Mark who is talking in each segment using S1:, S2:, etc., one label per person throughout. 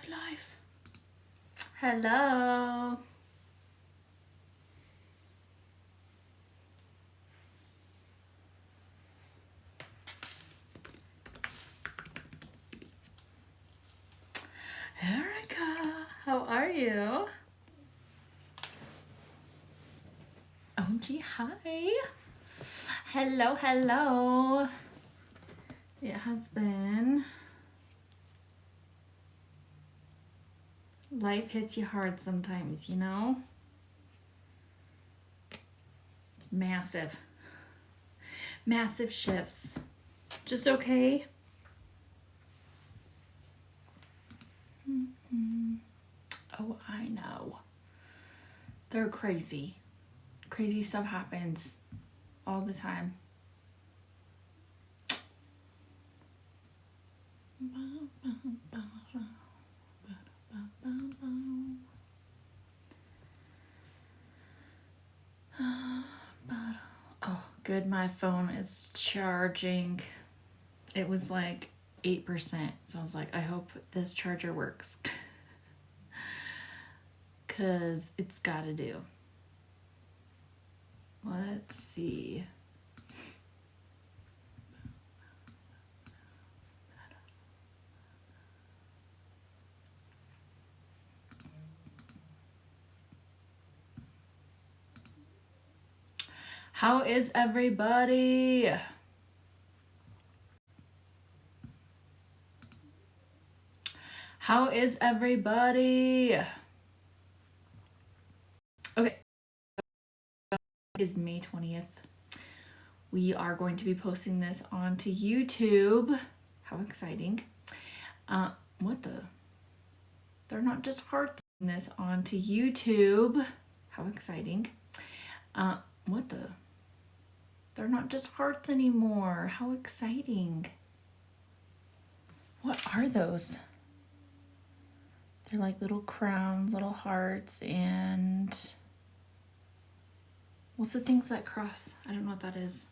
S1: life. Hello. Erica, how are you? OMG, hi. Hello, hello. It has been. Life hits you hard sometimes, you know? It's massive. Massive shifts. Just okay? Oh, I know. They're crazy. Crazy stuff happens all the time. Oh, good. My phone is charging. It was like 8%. So I was like, I hope this charger works. Because it's got to do. Let's see. How is everybody? How is everybody? Okay. It is May 20th. We are going to be posting this onto YouTube. How exciting. What the? They're not just hearts. This onto YouTube. How exciting. What the? They're not just hearts anymore. How exciting. What are those? They're like little crowns, little hearts, and what's the things that cross? I don't know what that is.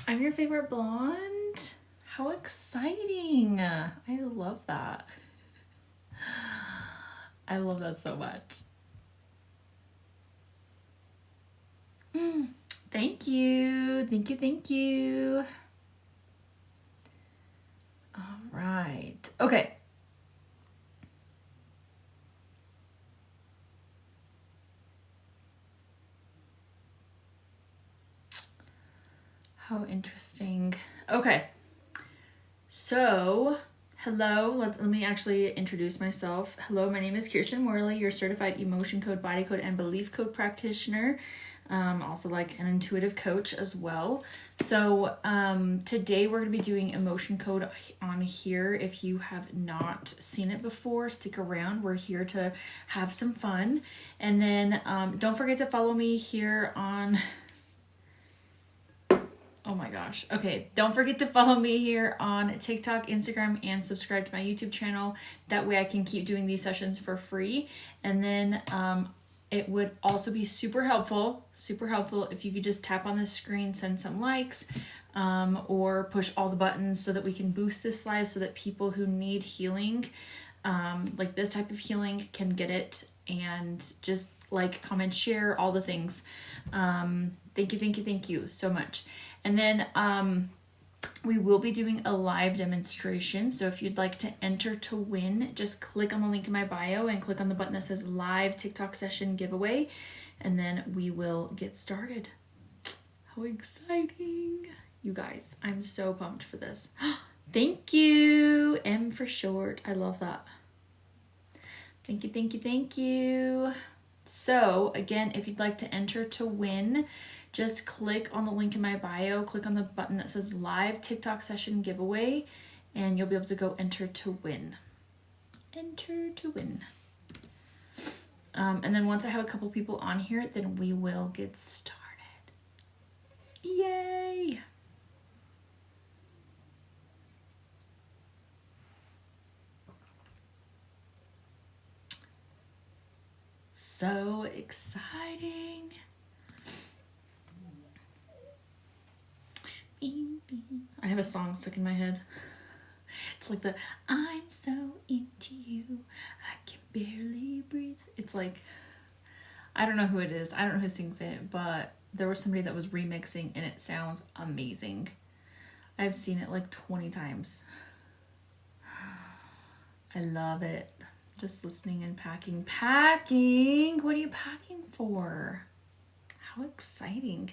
S1: I'm your favorite blonde. How exciting. I love that. I love that so much. Thank you. Thank you. Thank you. All right. Okay. How interesting. Okay. So, hello. Let me actually introduce myself. Hello, my name is Kirsten Morley, your certified emotion code, body code, and belief code practitioner. Also like an intuitive coach as well. So today we're going to be doing emotion code on here. If you have not seen it before, stick around. We're here to have some fun. And then don't forget to follow me here on... Oh my gosh. Okay, don't forget to follow me here on TikTok, Instagram, and subscribe to my YouTube channel. That way I can keep doing these sessions for free. And then it would also be super helpful if you could just tap on the screen, send some likes, or push all the buttons so that we can boost this live so that people who need healing, like this type of healing, can get it. And just like, comment, share, all the things. Thank you so much. And then we will be doing a live demonstration. So if you'd like to enter to win, just click on the link in my bio and click on the button that says live TikTok session giveaway. And then we will get started. How exciting. You guys, I'm so pumped for this. Thank you. M for short. I love that. Thank you. So again, if you'd like to enter to win, just click on the link in my bio, click on the button that says live TikTok session giveaway, and you'll be able to go enter to win. Enter to win. And then once I have a couple people on here, then we will get started. Yay! So exciting. I have a song stuck in my head. It's like the I'm so into you, I can barely breathe. It's like, I don't know who it is. I don't know who sings it, but there was somebody that was remixing and it sounds amazing. I've seen it like 20 times. I love it. Just listening and packing. Packing? What are you packing for? How exciting.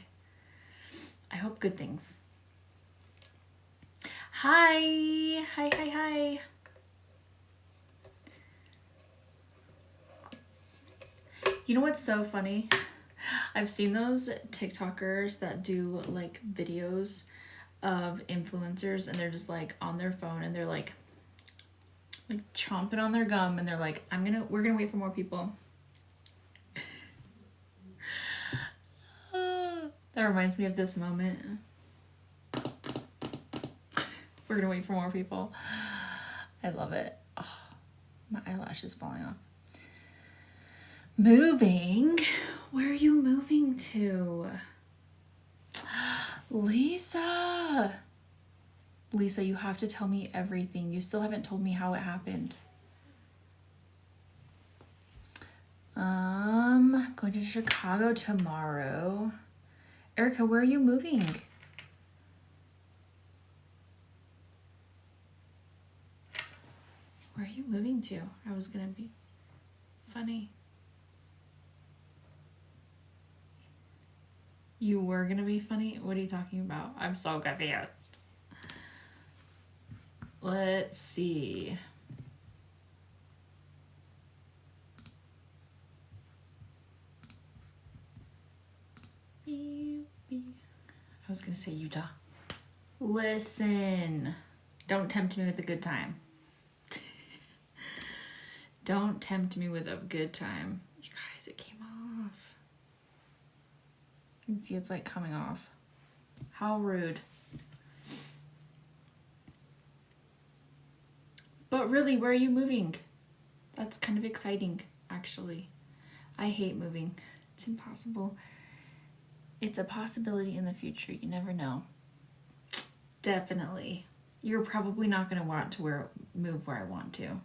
S1: I hope good things. Hi. Hi. You know what's so funny? I've seen those TikTokers that do like videos of influencers and they're just like on their phone and they're like chomping on their gum and they're like, we're gonna wait for more people. That reminds me of this moment. We're gonna wait for more people. I love it. Oh, my eyelash is falling off. Moving? Where are you moving to? Lisa, you have to tell me everything. You still haven't told me how it happened. I'm going to Chicago tomorrow. Erica, where are you moving? Where are you moving to? I was gonna be funny. You were gonna be funny? What are you talking about? I'm so confused. Let's see. I was gonna say Utah. Listen, don't tempt me with a good time. Don't tempt me with a good time. You guys, it came off. You can see it's like coming off. How rude. But really, where are you moving? That's kind of exciting, actually. I hate moving. It's impossible. It's a possibility in the future. You never know. Definitely. You're probably not going to want to move where I want to.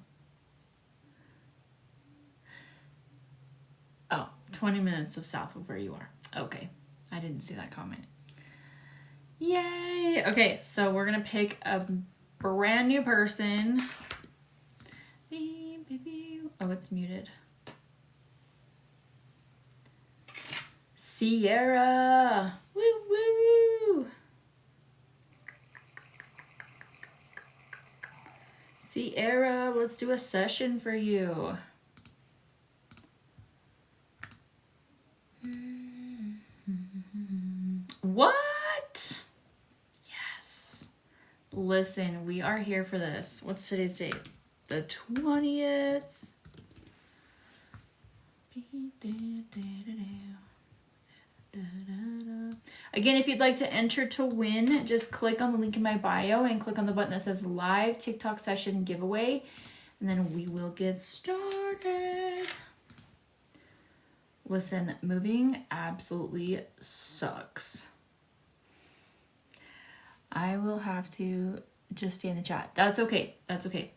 S1: Oh, 20 minutes of south of where you are. Okay. I didn't see that comment. Yay. Okay, so we're going to pick a brand new person. Oh, it's muted. Sierra. Woo woo. Sierra, let's do a session for you. What? Yes. Listen, we are here for this. What's today's date? The 20th. Again, if you'd like to enter to win, just click on the link in my bio and click on the button that says live TikTok session giveaway, and then we will get started. Listen, moving absolutely sucks. I will have to just stay in the chat. That's okay. That's okay.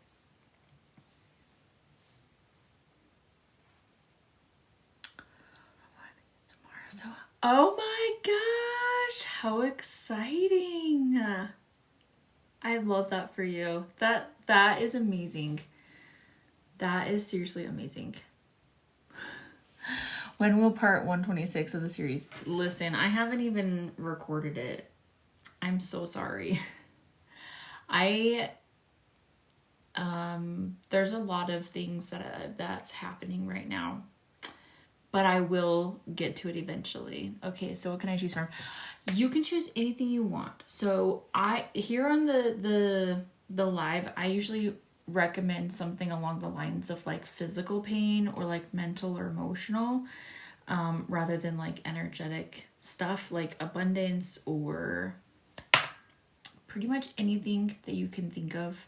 S1: Oh my gosh, how exciting. I love that for you. That is amazing. That is seriously amazing. When will part 126 of the series? Listen, I haven't even recorded it. I'm so sorry. There's a lot of things that's happening right now. But I will get to it eventually. Okay, so what can I choose from? You can choose anything you want. So here on the live, I usually recommend something along the lines of like physical pain or like mental or emotional, rather than like energetic stuff like abundance or pretty much anything that you can think of.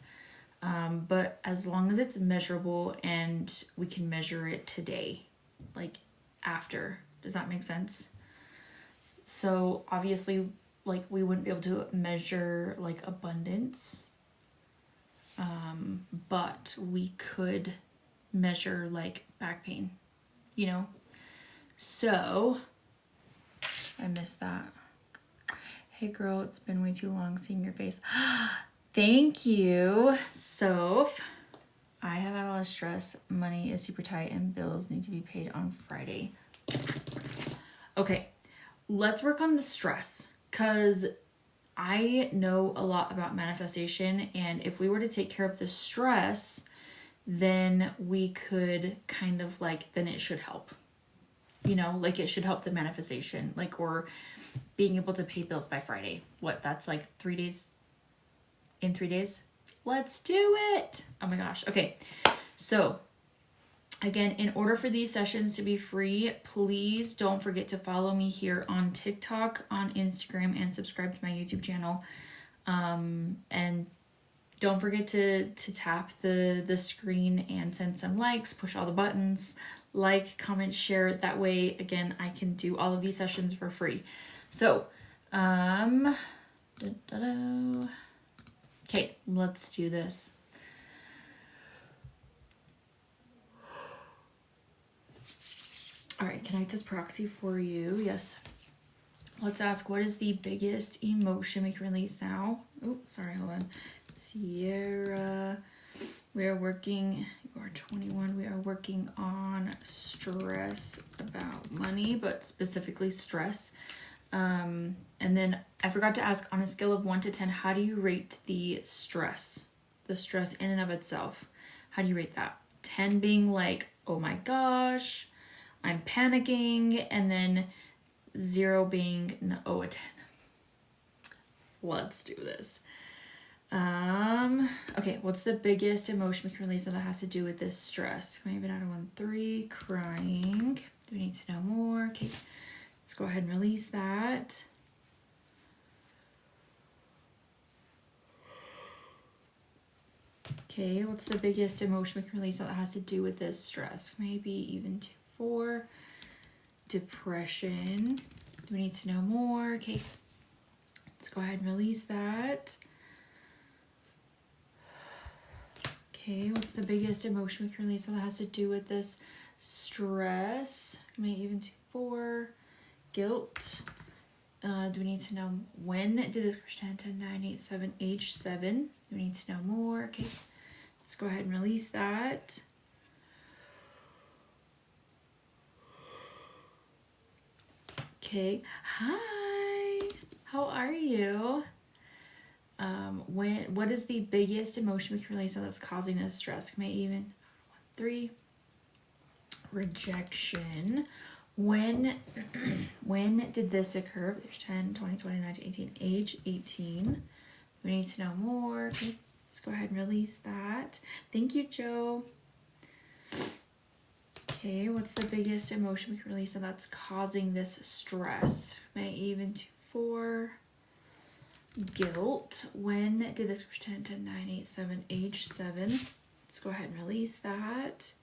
S1: But as long as it's measurable and we can measure it today, like after. Does that make sense? So obviously, like we wouldn't be able to measure like abundance but we could measure like back pain, you know? So, I missed that. Hey girl, it's been way too long seeing your face. Thank you. So, I have had a lot of stress. Money is super tight and bills need to be paid on Friday. Okay, let's work on the stress, because I know a lot about manifestation, and if we were to take care of the stress, then we could kind of like, then it should help. You know, like it should help the manifestation, like, or being able to pay bills by Friday. What, that's like 3 days? In 3 days? Let's do it. Oh my gosh. Okay. So again, in order for these sessions to be free, please don't forget to follow me here on TikTok, on Instagram, and subscribe to my YouTube channel. And don't forget to tap the screen and send some likes, push all the buttons, like, comment, share. That way, again, I can do all of these sessions for free. So, okay, let's do this. All right, can I just proxy for you? Yes. Let's ask, what is the biggest emotion we can release now? Oh, sorry, hold on. Sierra, we are working, you are 21, we are working on stress about money, but specifically stress. And then I forgot to ask, on a scale of 1 to 10, how do you rate the stress? The stress in and of itself. How do you rate that? 10 being like, oh my gosh, I'm panicking, and then 0 being no, oh, a 10. Let's do this. Okay, what's the biggest emotion we can release that has to do with this stress? Maybe not a 1, 3, crying. Do we need to know more? Okay, let's go ahead and release that. Okay, what's the biggest emotion we can release that has to do with this stress? Maybe even 2, 4. Depression. Do we need to know more? Okay, let's go ahead and release that. Okay, what's the biggest emotion we can release that has to do with this stress? Maybe even 2, 4. Guilt. Do we need to know when did this Kirsten 10, 9, 8, 7, age 7? Do we need to know more? Okay, let's go ahead and release that. Okay, hi, how are you? What is the biggest emotion we can release that's causing this stress? May even 1, 3. Rejection. When did this occur? There's 10, 20, 20, 19, 18, age 18. We need to know more. Okay, let's go ahead and release that. Thank you, Joe. Okay, what's the biggest emotion we can release that's causing this stress? May even 2, 4. Guilt. When did this 10, 10, 9, 8, 7, age 7? Let's go ahead and release that.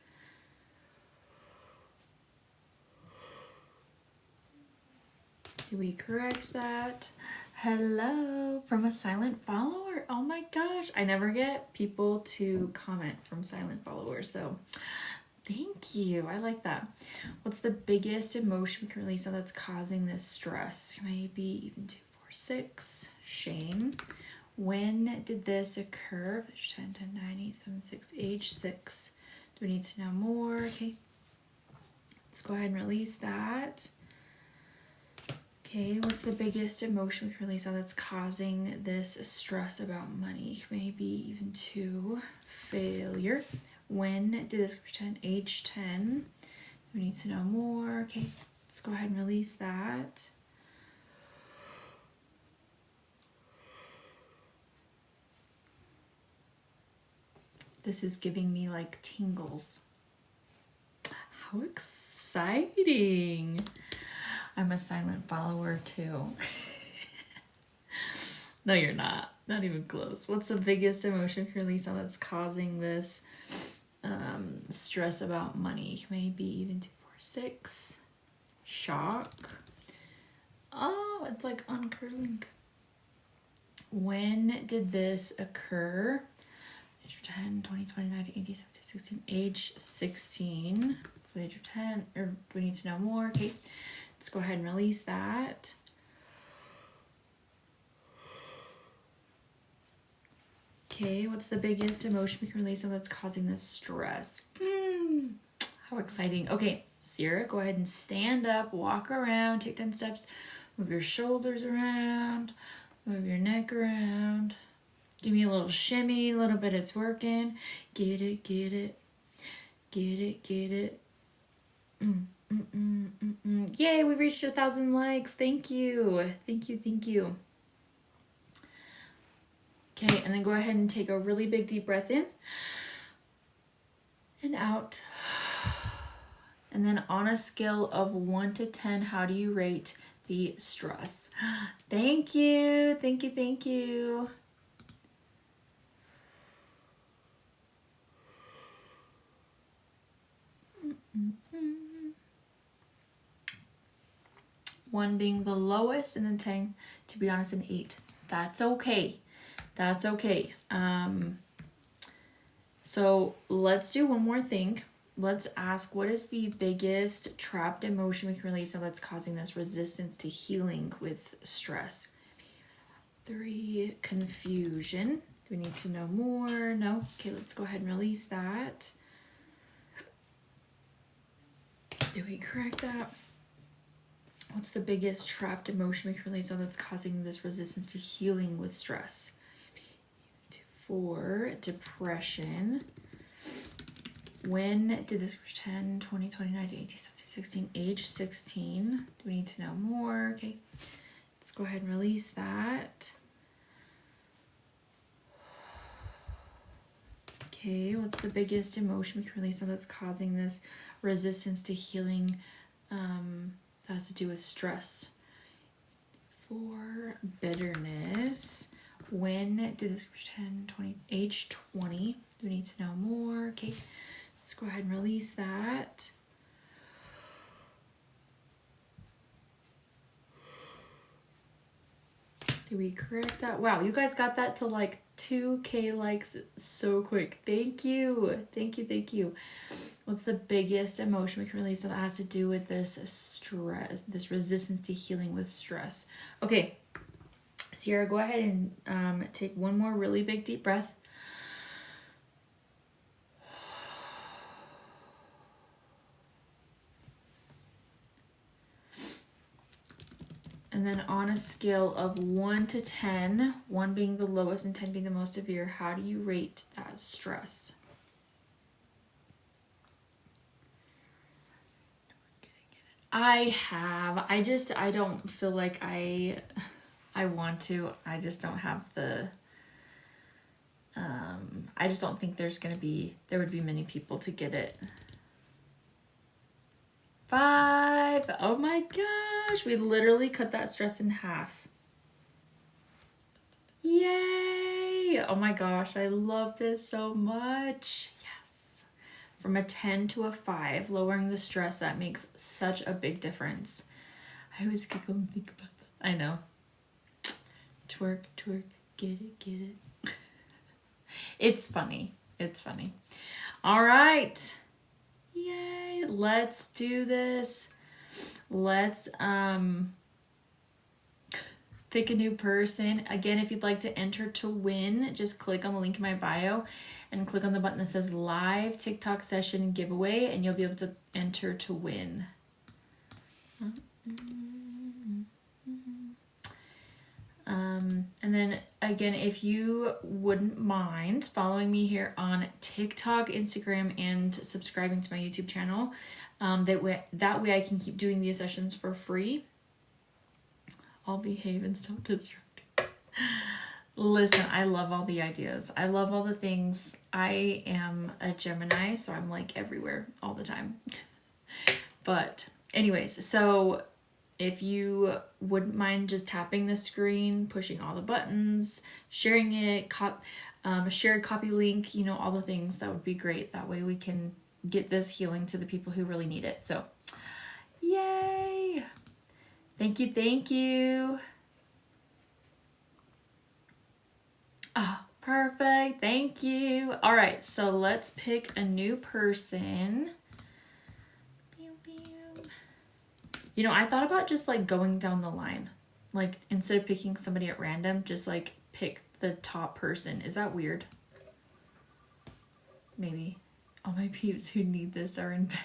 S1: Do we correct that? Hello from a silent follower. Oh my gosh, I never get people to comment from silent followers, so thank you. I like that. What's the biggest emotion we can release that's causing this stress? Maybe even 2, 4, 6. Shame. When did this occur? There's 10, 10, 9, 8, 7, 6, age 6. Do we need to know more? Okay, let's go ahead and release that. Okay, what's the biggest emotion we can release that's causing this stress about money? Maybe even 2. Failure. When did this pretend? Age 10. We need to know more. Okay, let's go ahead and release that. This is giving me like tingles. How exciting. I'm a silent follower too. No, you're not. Not even close. What's the biggest emotion for Lisa that's causing this stress about money? Maybe even 2, 4, 6. Shock. Oh, it's like uncurling. When did this occur? age of 10, 20, 29, 80, 70, 16, age 16. For the age of 10, or do we need to know more? Okay, let's go ahead and release that. Okay, what's the biggest emotion we can release that's causing this stress? How exciting. Okay, Sierra, go ahead and stand up, walk around, take 10 steps, move your shoulders around, move your neck around. Give me a little shimmy, a little bit, it's working. Get it, get it, get it, get it. Yay, we reached 1,000 likes. Thank you. Thank you, thank you. Okay, and then go ahead and take a really big deep breath in and out. And then on a scale of 1 to 10, how do you rate the stress? Thank you, thank you, thank you. One being the lowest, and then 10, to be honest, an 8. That's okay. That's okay. So let's do one more thing. Let's ask, what is the biggest trapped emotion we can release that's causing this resistance to healing with stress? 3, confusion. Do we need to know more? No? Okay, let's go ahead and release that. Did we correct that? What's the biggest trapped emotion we can release that's causing this resistance to healing with stress? 4, depression. When did this 10, 20, 29, 18, 17, 16, age 16? Do we need to know more? Okay, let's go ahead and release that. Okay, what's the biggest emotion we can release that's causing this resistance to healing? That has to do with stress. 4, bitterness. When did this 10, 20, age 20? Do we need to know more? Okay, let's go ahead and release that. Did we correct that? Wow, you guys got that to like 2K likes so quick. Thank you. Thank you, thank you. What's the biggest emotion we can release that has to do with this stress, this resistance to healing with stress? Okay, Sierra, go ahead and take one more really big deep breath. And then on a scale of 1 to 10, 1 being the lowest and 10 being the most severe, how do you rate that stress? I don't feel like I want to. I just don't have the, I just don't think there would be many people to get it. 5. Oh my gosh, we literally cut that stress in half. Yay! Oh my gosh, I love this so much. Yes. From a 10 to a 5, lowering the stress, that makes such a big difference. I always giggle and think about that. I know. Twerk, twerk, get it, get it. It's funny. It's funny. All right. Yay, let's do this. Let's pick a new person. Again, if you'd like to enter to win, just click on the link in my bio and click on the button that says live TikTok session giveaway, and you'll be able to enter to win. And then again, if you wouldn't mind following me here on TikTok, Instagram, and subscribing to my YouTube channel, that way I can keep doing these sessions for free. I'll behave and stop distracting. Listen, I love all the ideas. I love all the things. I am a Gemini, so I'm like everywhere all the time. But anyways, so if you wouldn't mind just tapping the screen, pushing all the buttons, sharing it, shared copy link, you know, all the things, that would be great. That way we can get this healing to the people who really need it. So, yay! Thank you, thank you. Perfect. Thank you. All right, so let's pick a new person. You know, I thought about just like going down the line. Like instead of picking somebody at random, just like pick the top person. Is that weird? Maybe. All my peeps who need this are in bed.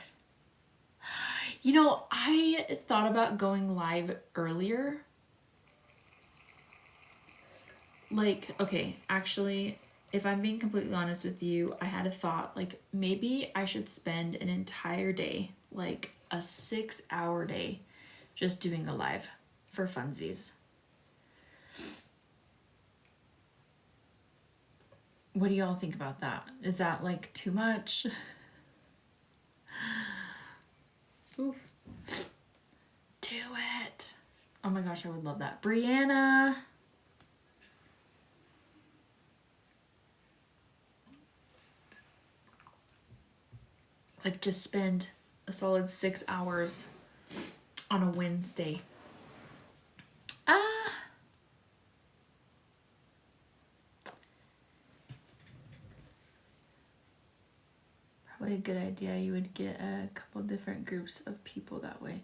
S1: You know, I thought about going live earlier. Like, okay, actually, if I'm being completely honest with you, I had a thought, like, maybe I should spend an entire day, like a 6-hour day, just doing a live for funsies. What do y'all think about that? Is that like too much? Ooh. Do it. Oh my gosh, I would love that. Brianna. Like just spend a solid 6 hours on a Wednesday. Probably a good idea. You would get a couple different groups of people that way.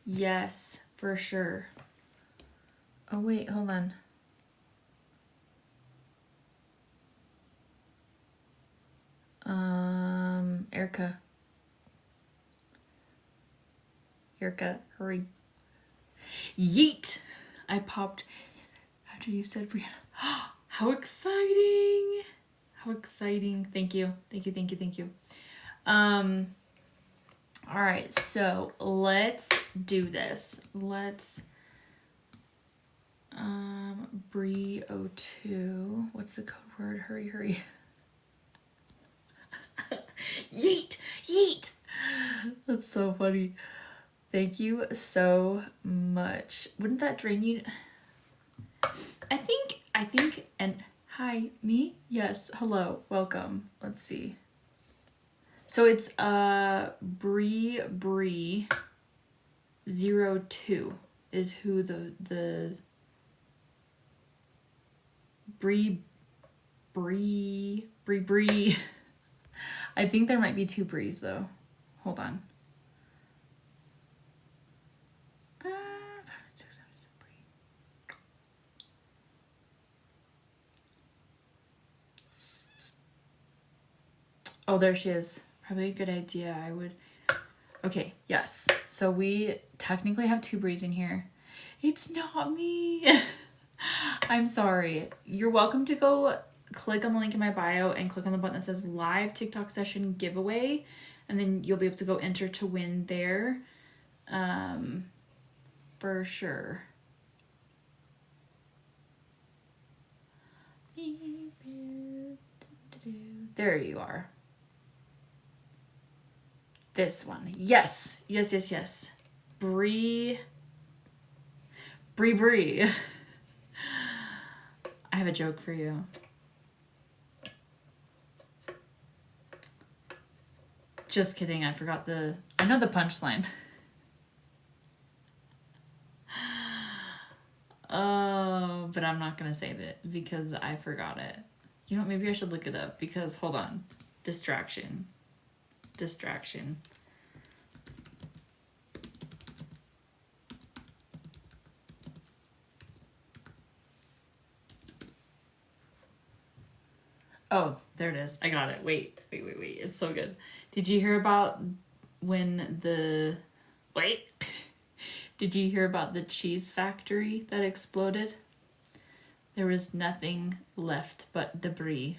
S1: Yes, for sure. Oh wait, hold on. Erica, hurry. Yeet! I popped after you said Brianna. How exciting! How exciting. Thank you. Thank you, thank you, thank you. All right, so let's do this. Let's Bree02. What's the code word? Hurry, hurry. Yeet! Yeet! That's so funny. Thank you so much. Wouldn't that drain you? I think, and hi, me? Yes, hello, welcome. Let's see. So it's Bree 02 is who the Bree. I think there might be 2 Brees though. Hold on. Oh, there she is. Probably a good idea. I would. Okay, yes. So we technically have 2 Brees in here. It's not me. I'm sorry. You're welcome to go click on the link in my bio and click on the button that says live TikTok session giveaway. And then you'll be able to go enter to win there. For sure. There you are. This one. Yes. Yes, yes, yes. Bree. I have a joke for you. Just kidding. I forgot I know the punchline. Oh, but I'm not going to say that because I forgot it. You know what? Maybe I should look it up because, hold on. Distraction. Oh, there it is. I got it. Wait. It's so good. Did you hear about Did you hear about the cheese factory that exploded? There was nothing left but debris.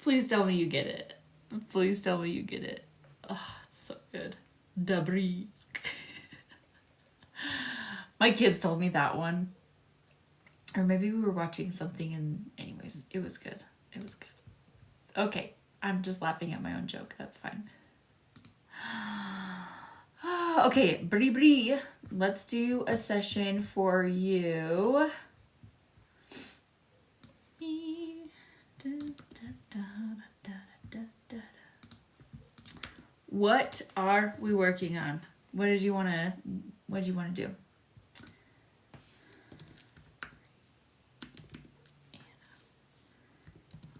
S1: Please tell me you get it. Please tell me you get it. Oh, it's so good. Debris. My kids told me that one. Or maybe we were watching something and anyways, it was good. It was good. Okay, I'm just laughing at my own joke. That's fine. Okay, Bree, let's do a session for you. What are we working on? What What did you want to do?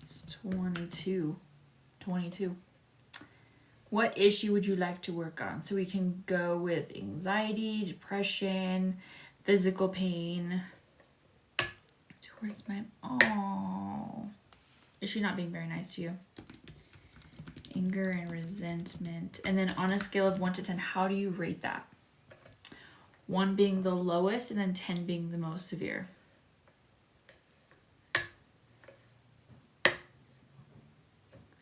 S1: It's 22. 22. What issue would you like to work on? So we can go with anxiety, depression, physical pain. Towards my... Oh. Is she not being very nice to you? Anger and resentment. And then on a scale of 1 to 10, how do you rate that? 1 being the lowest and then 10 being the most severe.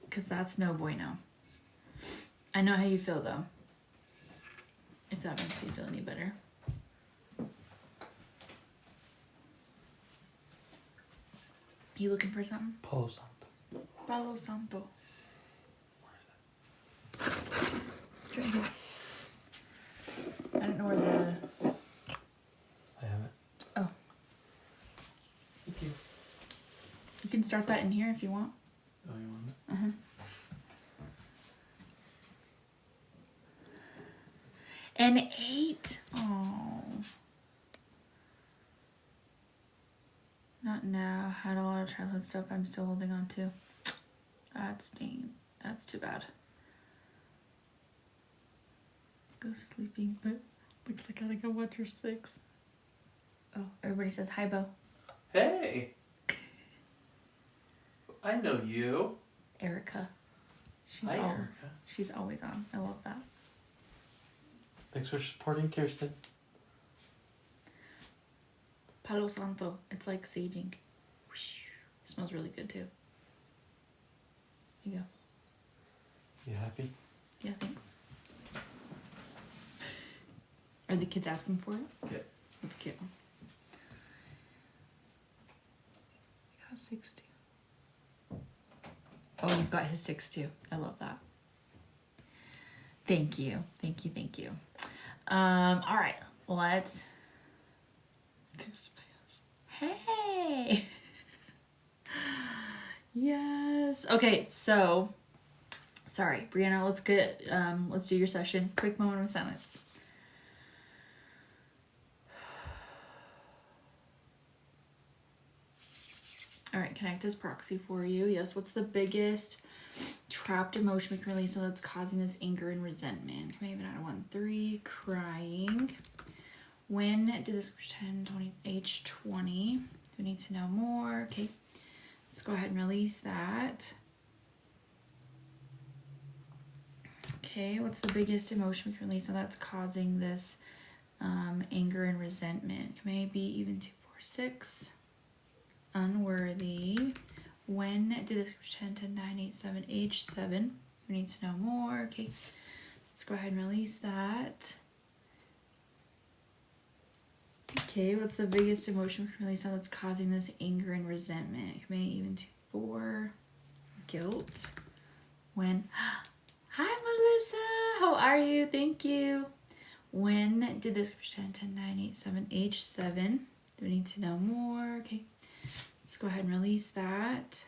S1: Because that's no bueno. I know how you feel though. If that makes you feel any better. You looking for something?
S2: Palo Santo.
S1: Palo Santo. It's right here. I don't know where the...
S2: I have it.
S1: Oh.
S2: Thank you.
S1: You can start that in here if you want.
S2: Oh, you want it?
S1: Uh-huh. An 8. Oh. Not now. Had a lot of childhood stuff I'm still holding on to. That's dang. That's too bad. Go sleeping, but looks like I think I watch your 6. Oh, everybody says hi, Bo.
S2: Hey! I know you.
S1: Erica.
S2: Hi, Erica.
S1: She's always on. I love that.
S2: Thanks for supporting Kirsten.
S1: Palo Santo. It's like saging. Smells really good too. Here you go.
S2: You happy?
S1: Yeah, thanks. Are the kids asking for it?
S2: Yeah.
S1: That's cute. I got 6 too. Oh, you've got his 6 too. I love that. Thank you. Thank you. Thank you. All right. Let's... Hey! Yes. Okay, so... Sorry, Brianna, let's do your session. Quick moment of silence. All right, connect as proxy for you. Yes, what's the biggest trapped emotion we can release that's causing this anger and resentment? Can I even add a 1? 3, crying. When did this 10, 20, age 20? Do we need to know more? Okay, let's go ahead and release that. Okay, what's the biggest emotion we can release that's causing this anger and resentment? Maybe even 2, 4, 6. Unworthy. When did this 10, 10, 9, 8, 7, age 7? We need to know more. Okay, let's go ahead and release that. Okay, what's the biggest emotion we can release that's causing this anger and resentment? Maybe even 2, 4. Guilt. When... Hi, Melissa. How are you? Thank you. When did this 10, 10, 9, 8, 7, age 7? Do we need to know more? Okay. Let's go ahead and release that.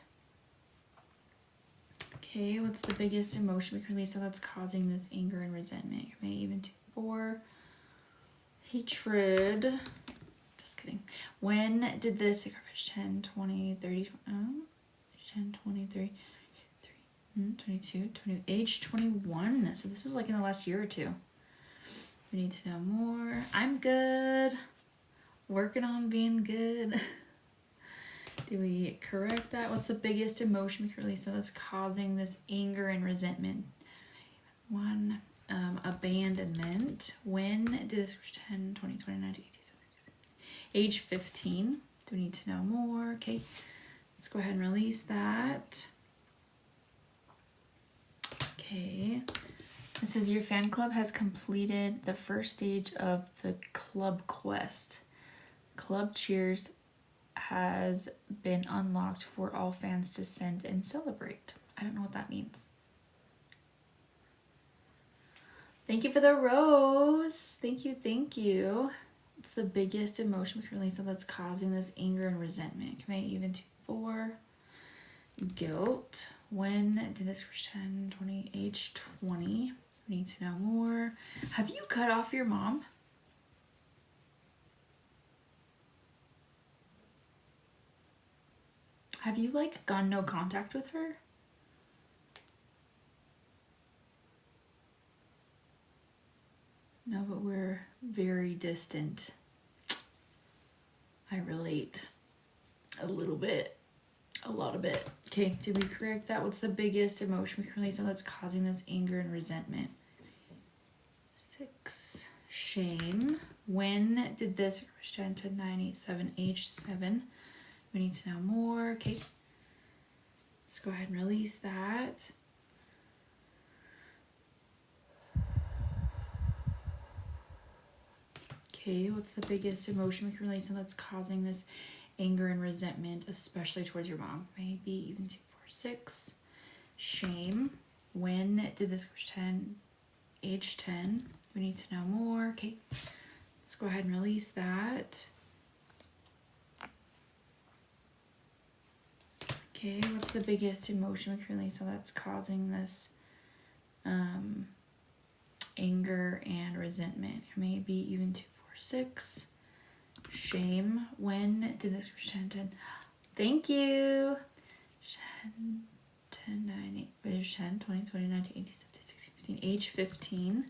S1: Okay, what's the biggest emotion we can release that's causing this anger and resentment? Maybe even 2, 4. Hatred. Just kidding. When did this 10, 20, 30, 10, 20, 30, 22, 20, age 21. So this was like in the last year or 2. We need to know more. I'm good. Working on being good. Do we correct that? What's the biggest emotion we can release that's causing this anger and resentment? 1, abandonment. When did this 10, 20, 29, 80, 70, age 15? Do we need to know more? Okay, let's go ahead and release that. Okay, it says your fan club has completed the first stage of the club quest. Club cheers has been unlocked for all fans to send and celebrate. I don't know what that means. Thank you for the rose. Thank you, thank you. It's the biggest emotion we can release that's causing this anger and resentment. Can I even 2, 4? Guilt. When did this 10, 20, age 20? We need to know more. Have you cut off your mom? Have you like gone no contact with her? No, but we're very distant. I relate a little bit, a lot of it. Okay, did we correct that? What's the biggest emotion we can release that's causing this anger and resentment? 6, shame. When did this 10 to 9, 8, 7, age 7? We need to know more. Okay, let's go ahead and release that. Okay, what's the biggest emotion we can release that's causing this anger and resentment, especially towards your mom? Maybe even 2, 4, 6. Shame. When did this 10? Age 10. We need to know more. Okay, let's go ahead and release that. Okay, what's the biggest emotion we can release that's causing this anger and resentment? Maybe even 2, 4, 6. Shame. When did this 10? Thank you. 10, 9, 8, age 10, 20, 20, 19, 18, 17, 16, 15, age 15.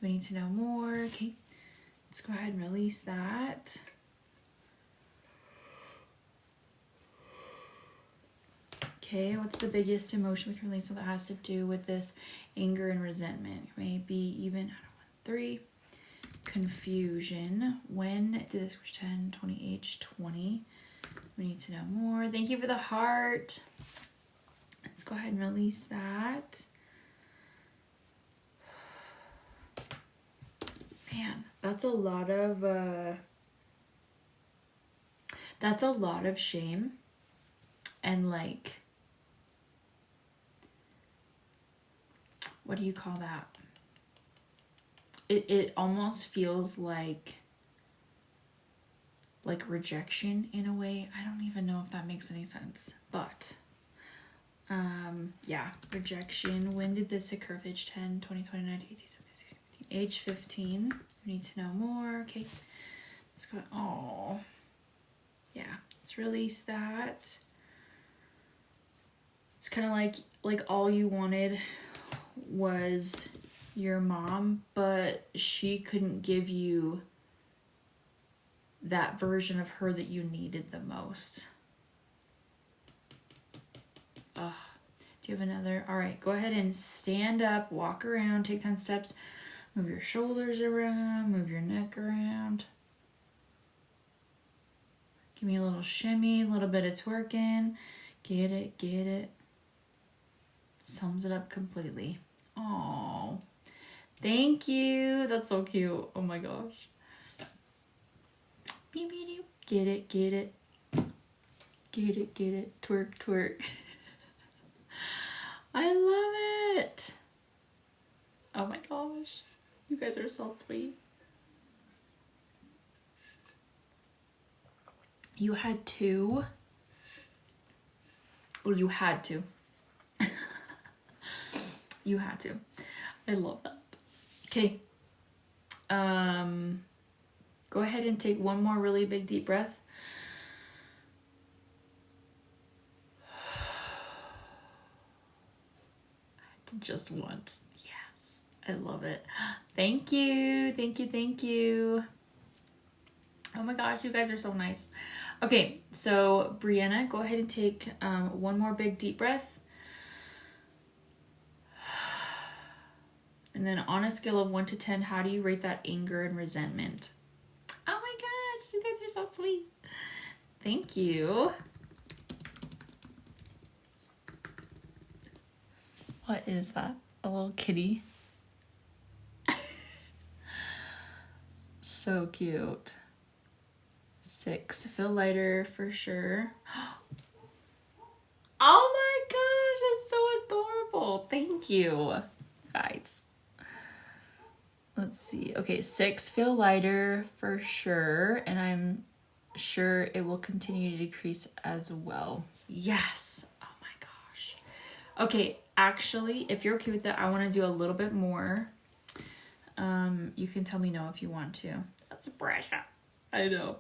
S1: We need to know more. Okay, let's go ahead and release that. Okay, what's the biggest emotion we can release that has to do with this anger and resentment? Maybe even, I don't know, 3. Confusion. When did this 10, 20, age 20? We need to know more. Thank you for the heart. Let's go ahead and release that. Man, that's a lot of shame and like, what do you call that? It almost feels like rejection in a way. I don't even know if that makes any sense, but yeah, rejection. When did this occur? Age 10, 20, 20, 19, 18, 17, 16, 15, age 15. We need to know more. Okay, let's go. Oh, yeah, let's release that. It's kind of like all you wanted was your mom, but she couldn't give you that version of her that you needed the most. Ugh. Do you have another? All right, go ahead and stand up, walk around, take 10 steps, move your shoulders around, move your neck around. Give me a little shimmy, a little bit of twerking. Get it, get it. Sums it up completely. Oh, thank you. That's so cute. Oh my gosh. Get it, get it. Get it, get it. Twerk, twerk. I love it. Oh my gosh. You guys are so sweet. You had 2. Well, you had to. You had to. I love that. Okay. Go ahead and take one more really big deep breath. Just once. Yes. I love it. Thank you. Thank you. Thank you. Oh my gosh, you guys are so nice. Okay, so Brianna, go ahead and take one more big deep breath. And then on a scale of 1 to 10, how do you rate that anger and resentment? Oh my gosh, you guys are so sweet. Thank you. What is that? A little kitty? So cute. 6, feel lighter for sure. Oh my gosh, it's so adorable. Thank you, guys. Let's see. Okay, 6, feel lighter for sure. And I'm sure it will continue to decrease as well. Yes. Oh my gosh. Okay, actually, if you're okay with that, I want to do a little bit more. You can tell me no if you want to. That's a pressure. I know.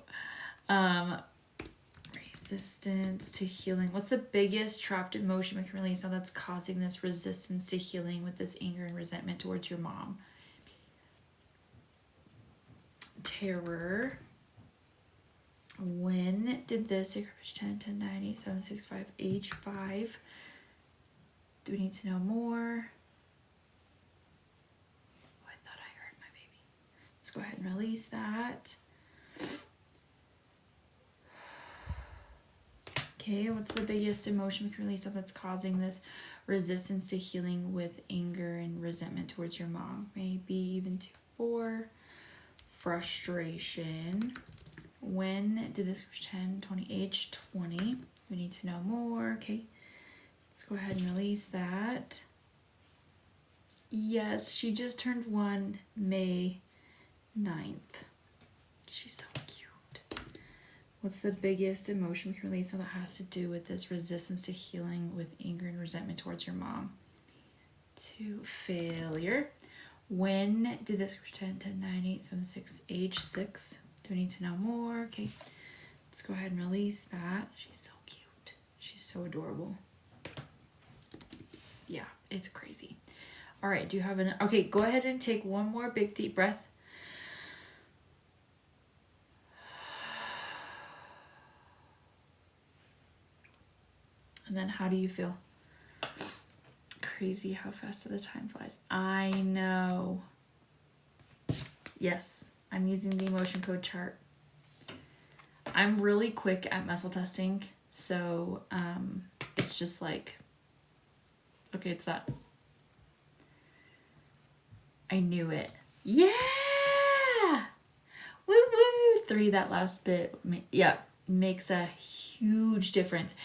S1: Raise Resistance to healing. What's the biggest trapped emotion we can release now that's causing this resistance to healing with this anger and resentment towards your mom? Terror. When did this 10, 10, 9, 8, 7, 6, 5, age 5? Do we need to know more? Oh, I thought I heard my baby. Let's go ahead and release that. Okay, what's the biggest emotion we can release that's causing this resistance to healing with anger and resentment towards your mom? Maybe even 2, 4. Frustration. When did this 10, 20, age 20? We need to know more. Okay, let's go ahead and release that. Yes, she just turned 1 May 9th. She's so cute. What's the biggest emotion we can release that has to do with this resistance to healing with anger and resentment towards your mom? 2, failure. When did this 10, 10, 9, 8, 7, 6, age 6? Do we need to know more? Okay, let's go ahead and release that. She's so cute. She's so adorable. Yeah, it's crazy. All right, do you have an... Okay, go ahead and take one more big deep breath. And then how do you feel? Crazy how fast the time flies. I know. Yes, I'm using the emotion code chart. I'm really quick at muscle testing, so it's just like, okay, it's that. I knew it. Yeah! Woo woo! 3, that last bit, yeah, makes a huge difference.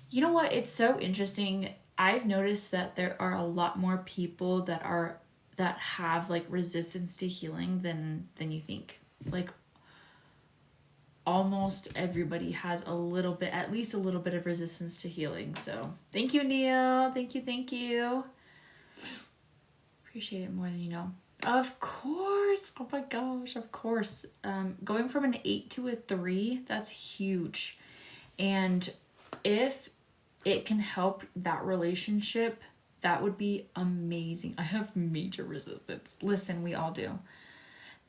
S1: You know what? It's so interesting. I've noticed that there are a lot more people that have like resistance to healing than you think. Like almost everybody has a little bit, at least a little bit of resistance to healing. So thank you, Neil. Thank you. Appreciate it more than you know. Of course. Oh my gosh, of course. Going from an 8 to a 3, that's huge. And if it can help that relationship, that would be amazing. I have major resistance. Listen, we all do.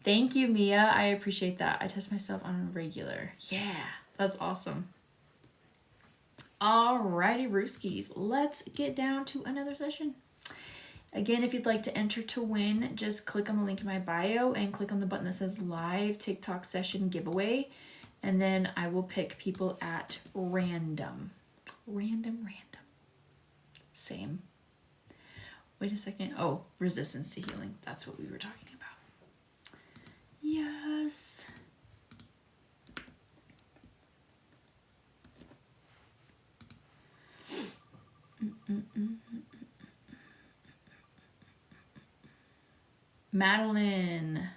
S1: Thank you, Mia. I appreciate that. I test myself on a regular. Yeah, that's awesome. Alrighty, Rooskies. Let's get down to another session. Again, if you'd like to enter to win, just click on the link in my bio and click on the button that says live TikTok session giveaway. And then I will pick people at random. Random. Same. Wait a second. Oh, resistance to healing. That's what we were talking about. Yes. Madeline.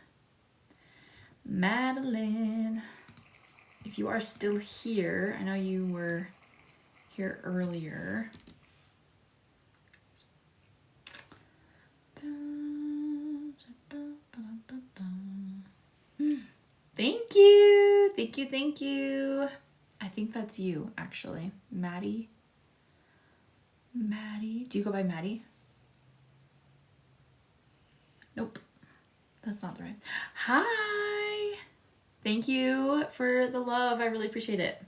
S1: If you are still here, I know you were here earlier. Thank you. I think that's you, actually. Maddie. Do you go by Maddie? Nope. That's not the right. Hi. Thank you for the love. I really appreciate it.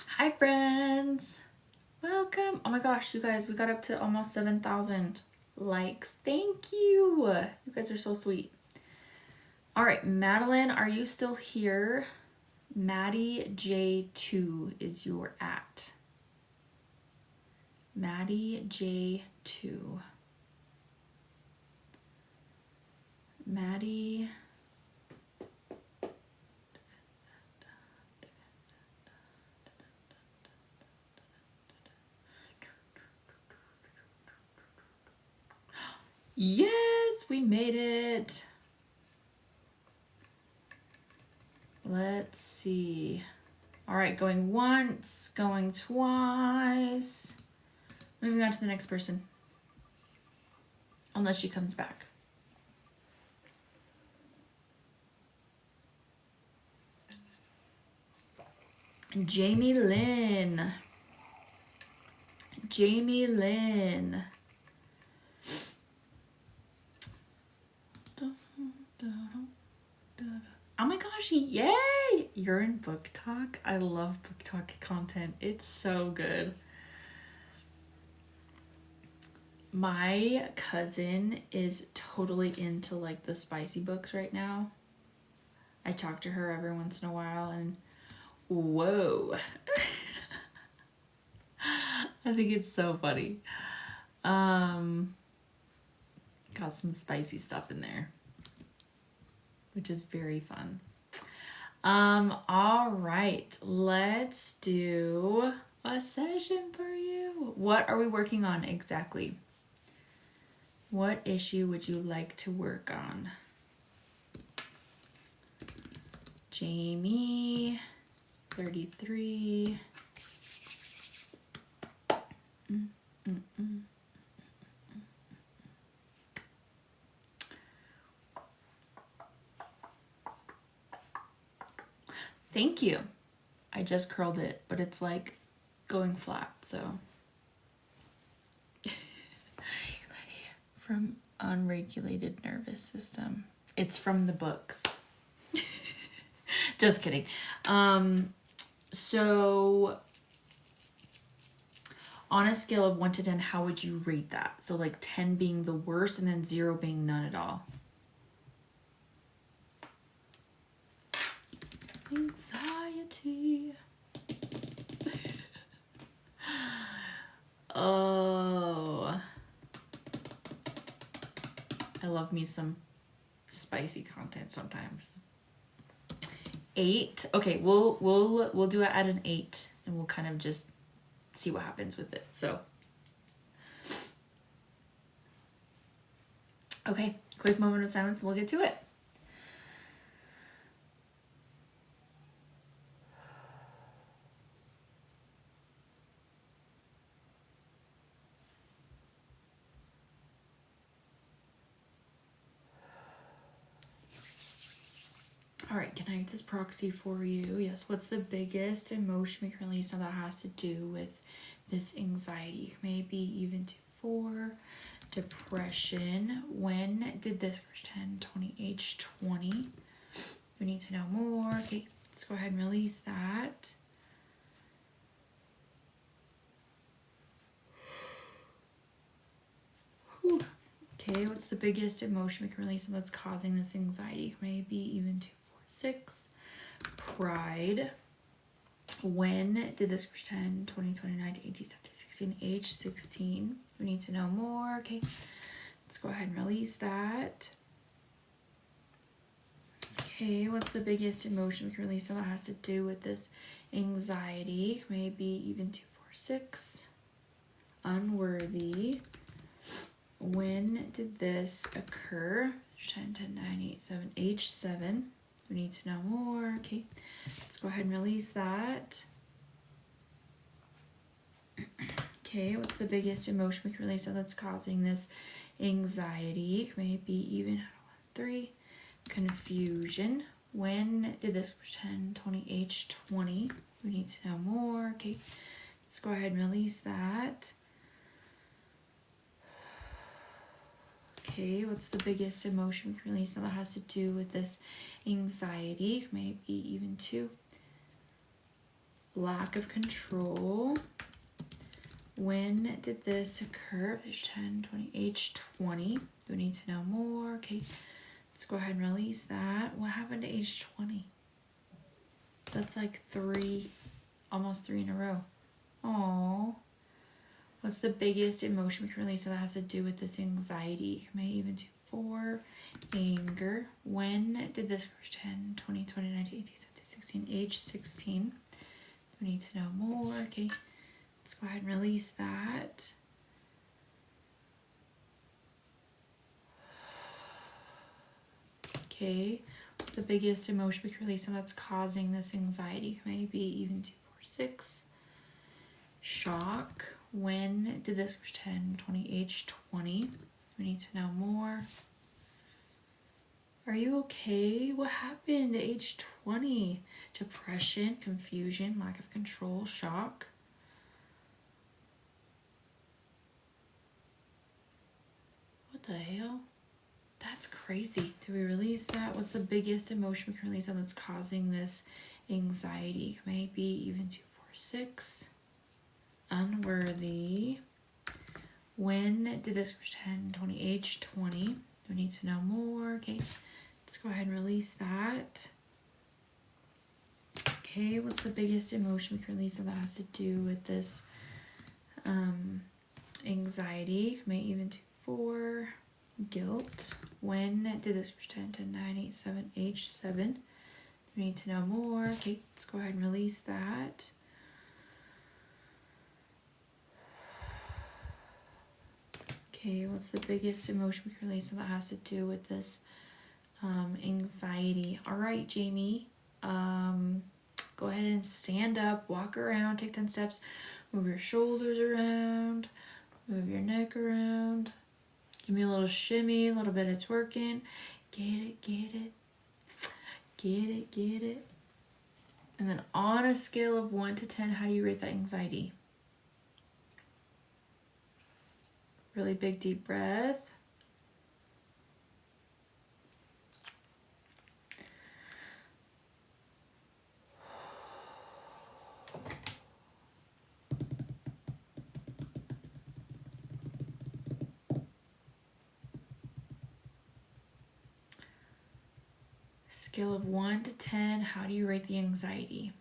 S1: Hi, friends. Welcome. Oh my gosh, you guys, we got up to almost 7,000 likes. Thank you. You guys are so sweet. All right, Madeline, are you still here? Maddie J2 is your at. Maddie J2. Maddie. Yes, we made it. Let's see. All right, going once, going twice. Moving on to the next person. Unless she comes back. Jamie Lynn. Jamie Lynn. Oh my gosh, yay! You're in book talk. I love book talk content. It's so good. My cousin is totally into like the spicy books right now. I talk to her every once in a while and whoa. I think it's so funny. Got some spicy stuff in there, which is very fun. All right, let's do a session for you. What are we working on exactly? What issue would you like to work on? Jamie, 33. Thank you. I just curled it, but it's like going flat, so. From unregulated nervous system. It's from the books. Just kidding. So on a scale of 1 to 10, how would you rate that? So like 10 being the worst and then 0 being none at all. Anxiety. Oh. I love me some spicy content sometimes. 8. Okay, we'll do it at an 8 and we'll kind of just see what happens with it. So okay, quick moment of silence and we'll get to it. All right, can I get this proxy for you? Yes, what's the biggest emotion we can release now that has to do with this anxiety? Maybe even to 4. Depression. When did this first 10, 20, age 20? We need to know more. Okay, let's go ahead and release that. Whew. Okay, what's the biggest emotion we can release that's causing this anxiety? Maybe even 2, 4, 6. Pride. When did this first 10, 20, 29, 18, 17, 16, age 16? We need to know more. Okay, let's go ahead and release that. Okay, what's the biggest emotion we can release that has to do with this anxiety? Maybe even 2, 4, 6. Unworthy. When did this occur? 10, 10, 9, 8, 7, age 7. We need to know more. Okay, let's go ahead and release that. Okay, what's the biggest emotion we can release that's causing this anxiety? Maybe even 3. Confusion. When did this 10, 20, age 20? We need to know more. Okay, let's go ahead and release that. Okay, what's the biggest emotion we can release that has to do with this anxiety? Maybe even 2. Lack of control. When did this occur? Age 10, 20, age 20. We need to know more. Okay, let's go ahead and release that. What happened to age 20? That's like 3, almost 3 in a row. Aww. What's the biggest emotion we can release that has to do with this anxiety? Maybe even 2, 4. Anger. When did this first 10, 20, 29, 18, 17, 16, age 16? We need to know more. Okay, let's go ahead and release that. Okay, what's the biggest emotion we can release that's causing this anxiety? Maybe even 2, 4, 6. Shock. When did this 10, 20, age 20? We need to know more. Are you okay? What happened at age 20? Depression, confusion, lack of control, shock. What the hell? That's crazy. Did we release that? What's the biggest emotion we can release that's causing this anxiety? Maybe even 2, 4, 6. Unworthy. When did this 10, 20, age 20? We need to know more. Okay, let's go ahead and release that. Okay, what's the biggest emotion we can release that has to do with this anxiety? May even 2, 4. Guilt. When did this 10, 10, 9, 8, 7, age 7? We need to know more. Okay, let's go ahead and release that. Okay, what's the biggest emotion we can release that has to do with this anxiety? All right, Jamie. Go ahead and stand up, walk around, take 10 steps, move your shoulders around, move your neck around. Give me a little shimmy, a little bit of twerking. Get it, get it. Get it, get it. And then on a scale of 1 to 10, how do you rate that anxiety? Really big deep breath. Scale of 1 to 10, how do you rate the anxiety?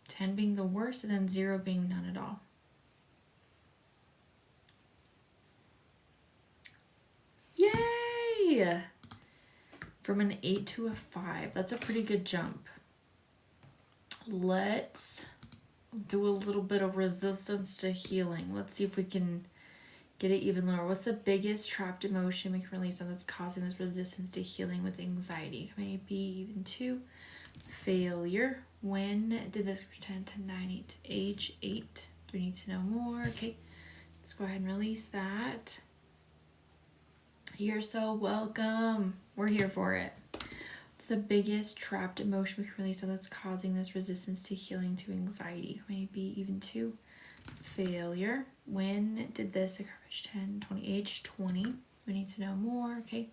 S1: 10 being the worst and then 0 being none at all. Yay! From an 8 to a 5. That's a pretty good jump. Let's do a little bit of resistance to healing. Let's see if we can get it even lower. What's the biggest trapped emotion we can release that's causing this resistance to healing with anxiety? Maybe even 2. Failure. When did this 10, 10, 9, 8, age 8? Do we need to know more? Okay, let's go ahead and release that. You're so welcome. We're here for it. What's the biggest trapped emotion we can release that's causing this resistance to healing to anxiety? Maybe even 2. Failure. When did this occur? 10, 20, age 20. We need to know more. Okay,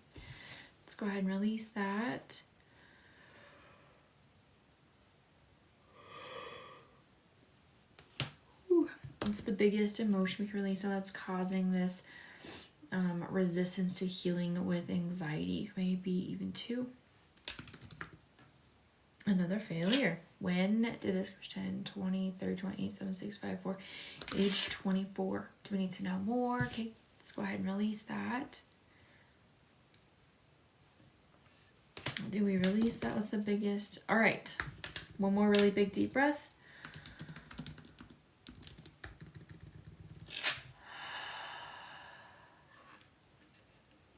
S1: let's go ahead and release that. Ooh. What's the biggest emotion we can release that's causing this resistance to healing with anxiety? Maybe even 2. Another failure. When did this 10, 20, 30, 20, 8, 7, 6, 5, 4, age 24? Do we need to know more? Okay, let's go ahead and release that. Did we release? That was the biggest. All right, one more really big deep breath.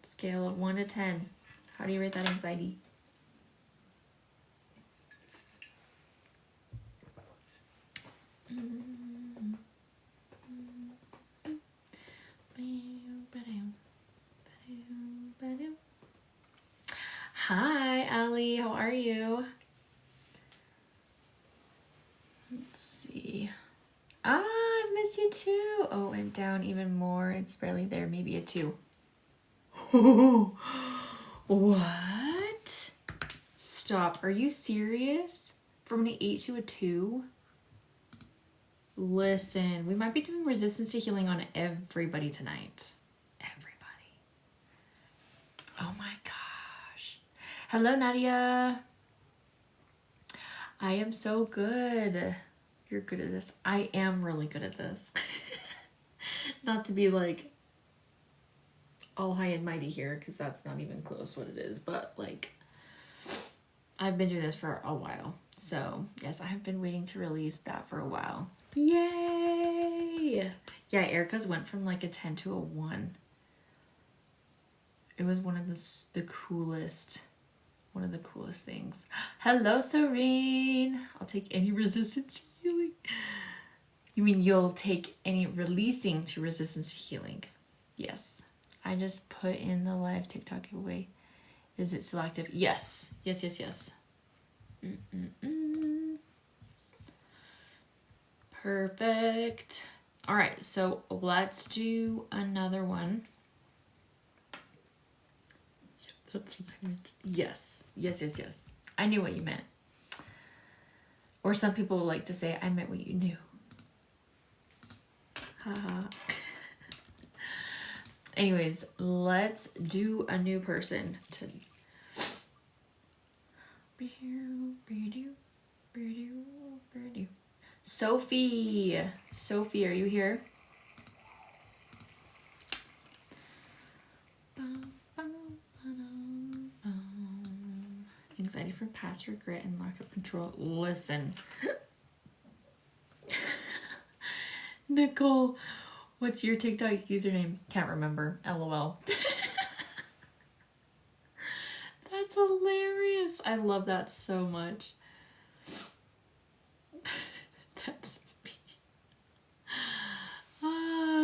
S1: Scale of 1 to 10. How do you rate that anxiety? Hi, Allie. How are you? Let's see. I've missed you too. Oh, and down even more. It's barely there. Maybe a 2. What? Stop. Are you serious? From an 8 to a 2? Listen, we might be doing resistance to healing on everybody tonight. Everybody. Oh my gosh. Hello, Nadia. I am so good. You're good at this. I am really good at this. Not to be like all high and mighty here, because that's not even close what it is, but like I've been doing this for a while. So yes, I have been waiting to release that for a while. Yay! Yeah, Erica's went from like a 10 to a 1. It was one of the coolest things. Hello, Serene. I'll take any resistance to healing. You mean you'll take any releasing to resistance to healing? Yes. I just put in the live TikTok giveaway Is it still active? Yes. Yes, yes, yes. Perfect. All right, so let's do another one. That's what I meant. Yes. Yes, yes, yes. I knew what you meant. Or some people like to say, I meant what you knew. Haha. Anyways, let's do a new person. Sophie. Sophie, are you here? Anxiety from past regret and lack of control. Listen. Nicole, what's your TikTok username? Can't remember. LOL. That's hilarious. I love that so much. That's me.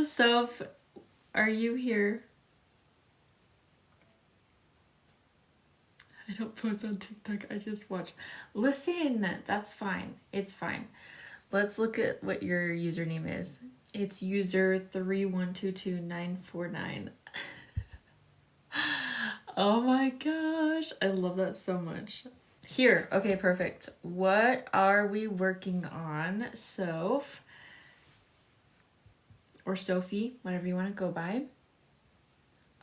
S1: Soph, are you here? I don't post on TikTok. I just watch. Listen, that's fine. It's fine. Let's look at what your username is. It's user 3122949. Oh my gosh. I love that so much. Here. Okay, perfect. What are we working on? Soph. Or Sophie, whatever you want to go by.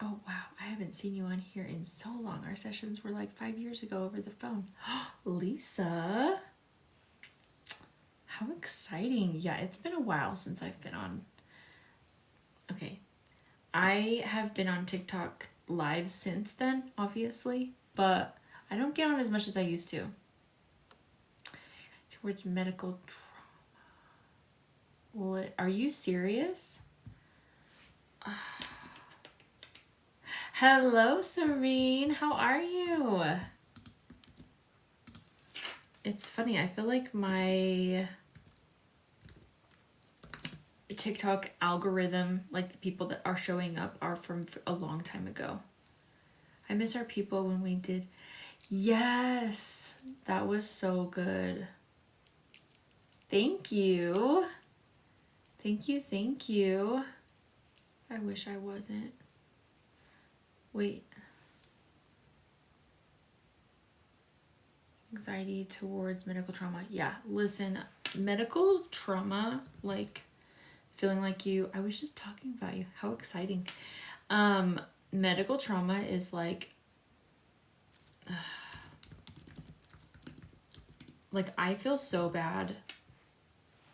S1: Oh, wow. I haven't seen you on here in so long. Our sessions were like 5 years ago over the phone. Lisa. How exciting. Yeah, it's been a while since I've been on. Okay. I have been on TikTok live since then, obviously, but I don't get on as much as I used to. Towards medical trauma. Are you serious? Hello, Serene. How are you? It's funny. I feel like my TikTok algorithm, like the people that are showing up, are from a long time ago. I miss our people when we did. Yes, that was so good. Thank you. Thank you, thank you. I wish I wasn't. Wait. Anxiety towards medical trauma. Yeah, listen, medical trauma, like feeling like you, I was just talking about you. How exciting. Medical trauma is like I feel so bad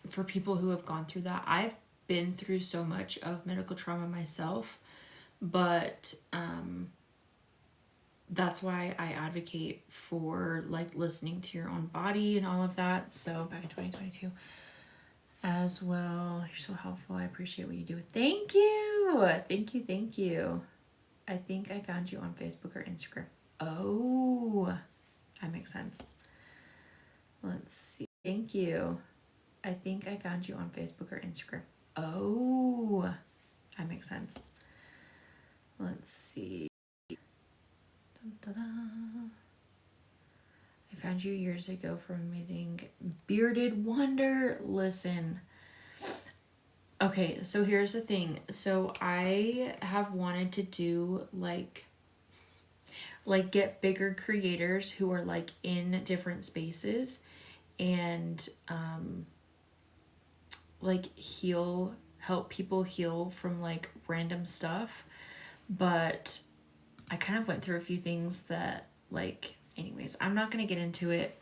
S1: for people who have gone through that. I've been through so much of medical trauma myself, but that's why I advocate for like listening to your own body and all of that. So back in 2022 as well. You're so helpful. I appreciate what you do. Thank you. Thank you. Thank you. I think I found you on Facebook or Instagram. Oh, that makes sense. Let's see. Thank you. I think I found you on Facebook or Instagram. Oh, that makes sense. Let's see. Dun, dun, dun. I found you years ago from Amazing Bearded Wonder. Listen. Okay, so here's the thing. So I have wanted to do like get bigger creators who are like in different spaces and like help people heal from like random stuff. But I kind of went through a few things that like, anyways, I'm not gonna get into it,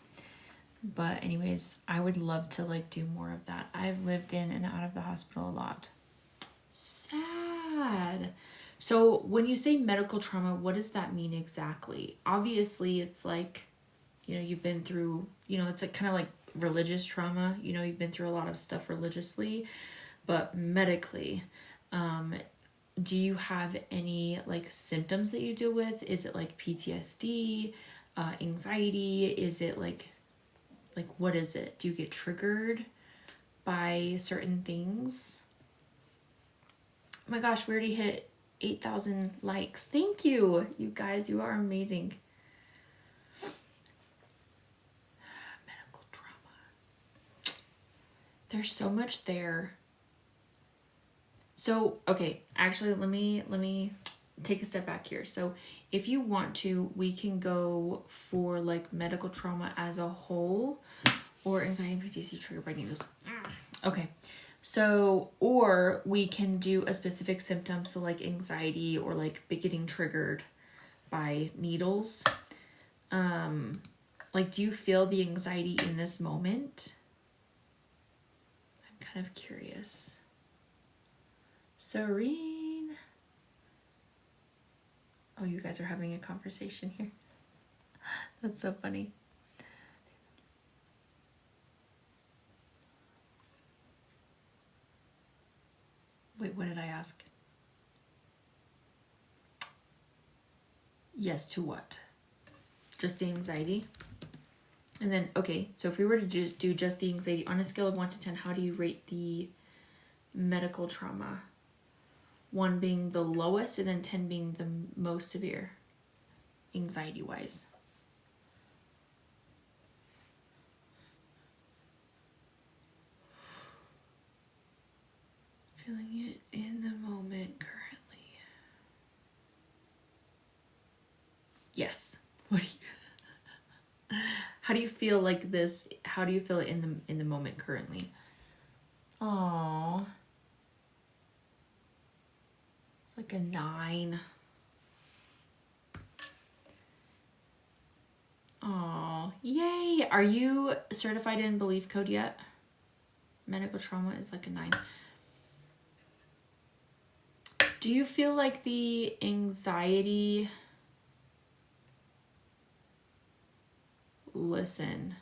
S1: but anyways, I would love to like do more of that. I've lived in and out of the hospital a lot. Sad. So when you say medical trauma, what does that mean exactly? Obviously it's like, you know, you've been through, you know, it's like kind of like religious trauma, you know, you've been through a lot of stuff religiously, but medically, do you have any like symptoms that you deal with? Is it like PTSD, anxiety? Is it like what is it? Do you get triggered by certain things? Oh my gosh, we already hit 8,000 likes. Thank you, you guys. You are amazing. There's so much there. So, okay, actually, let me take a step back here. So if you want to, we can go for like medical trauma as a whole, or anxiety and PTSD triggered by needles. Okay, so, or we can do a specific symptom, so like anxiety or like getting triggered by needles. Like, do you feel the anxiety in this moment? I'm kind of curious. Serene. Oh, you guys are having a conversation here. That's so funny. Wait, what did I ask? Yes, to what? Just the anxiety? And then, okay, so if we were to just do just the anxiety, on a scale of 1 to 10, how do you rate the medical trauma? 1 being the lowest and then 10 being the most severe, anxiety-wise. Feeling it in the moment currently. Yes. What do you... How do you feel like this? How do you feel it in the moment currently? Aww. It's like a 9. Aw, yay! Are you certified in Belief Code yet? Medical trauma is like a 9. Do you feel like the anxiety... Listen.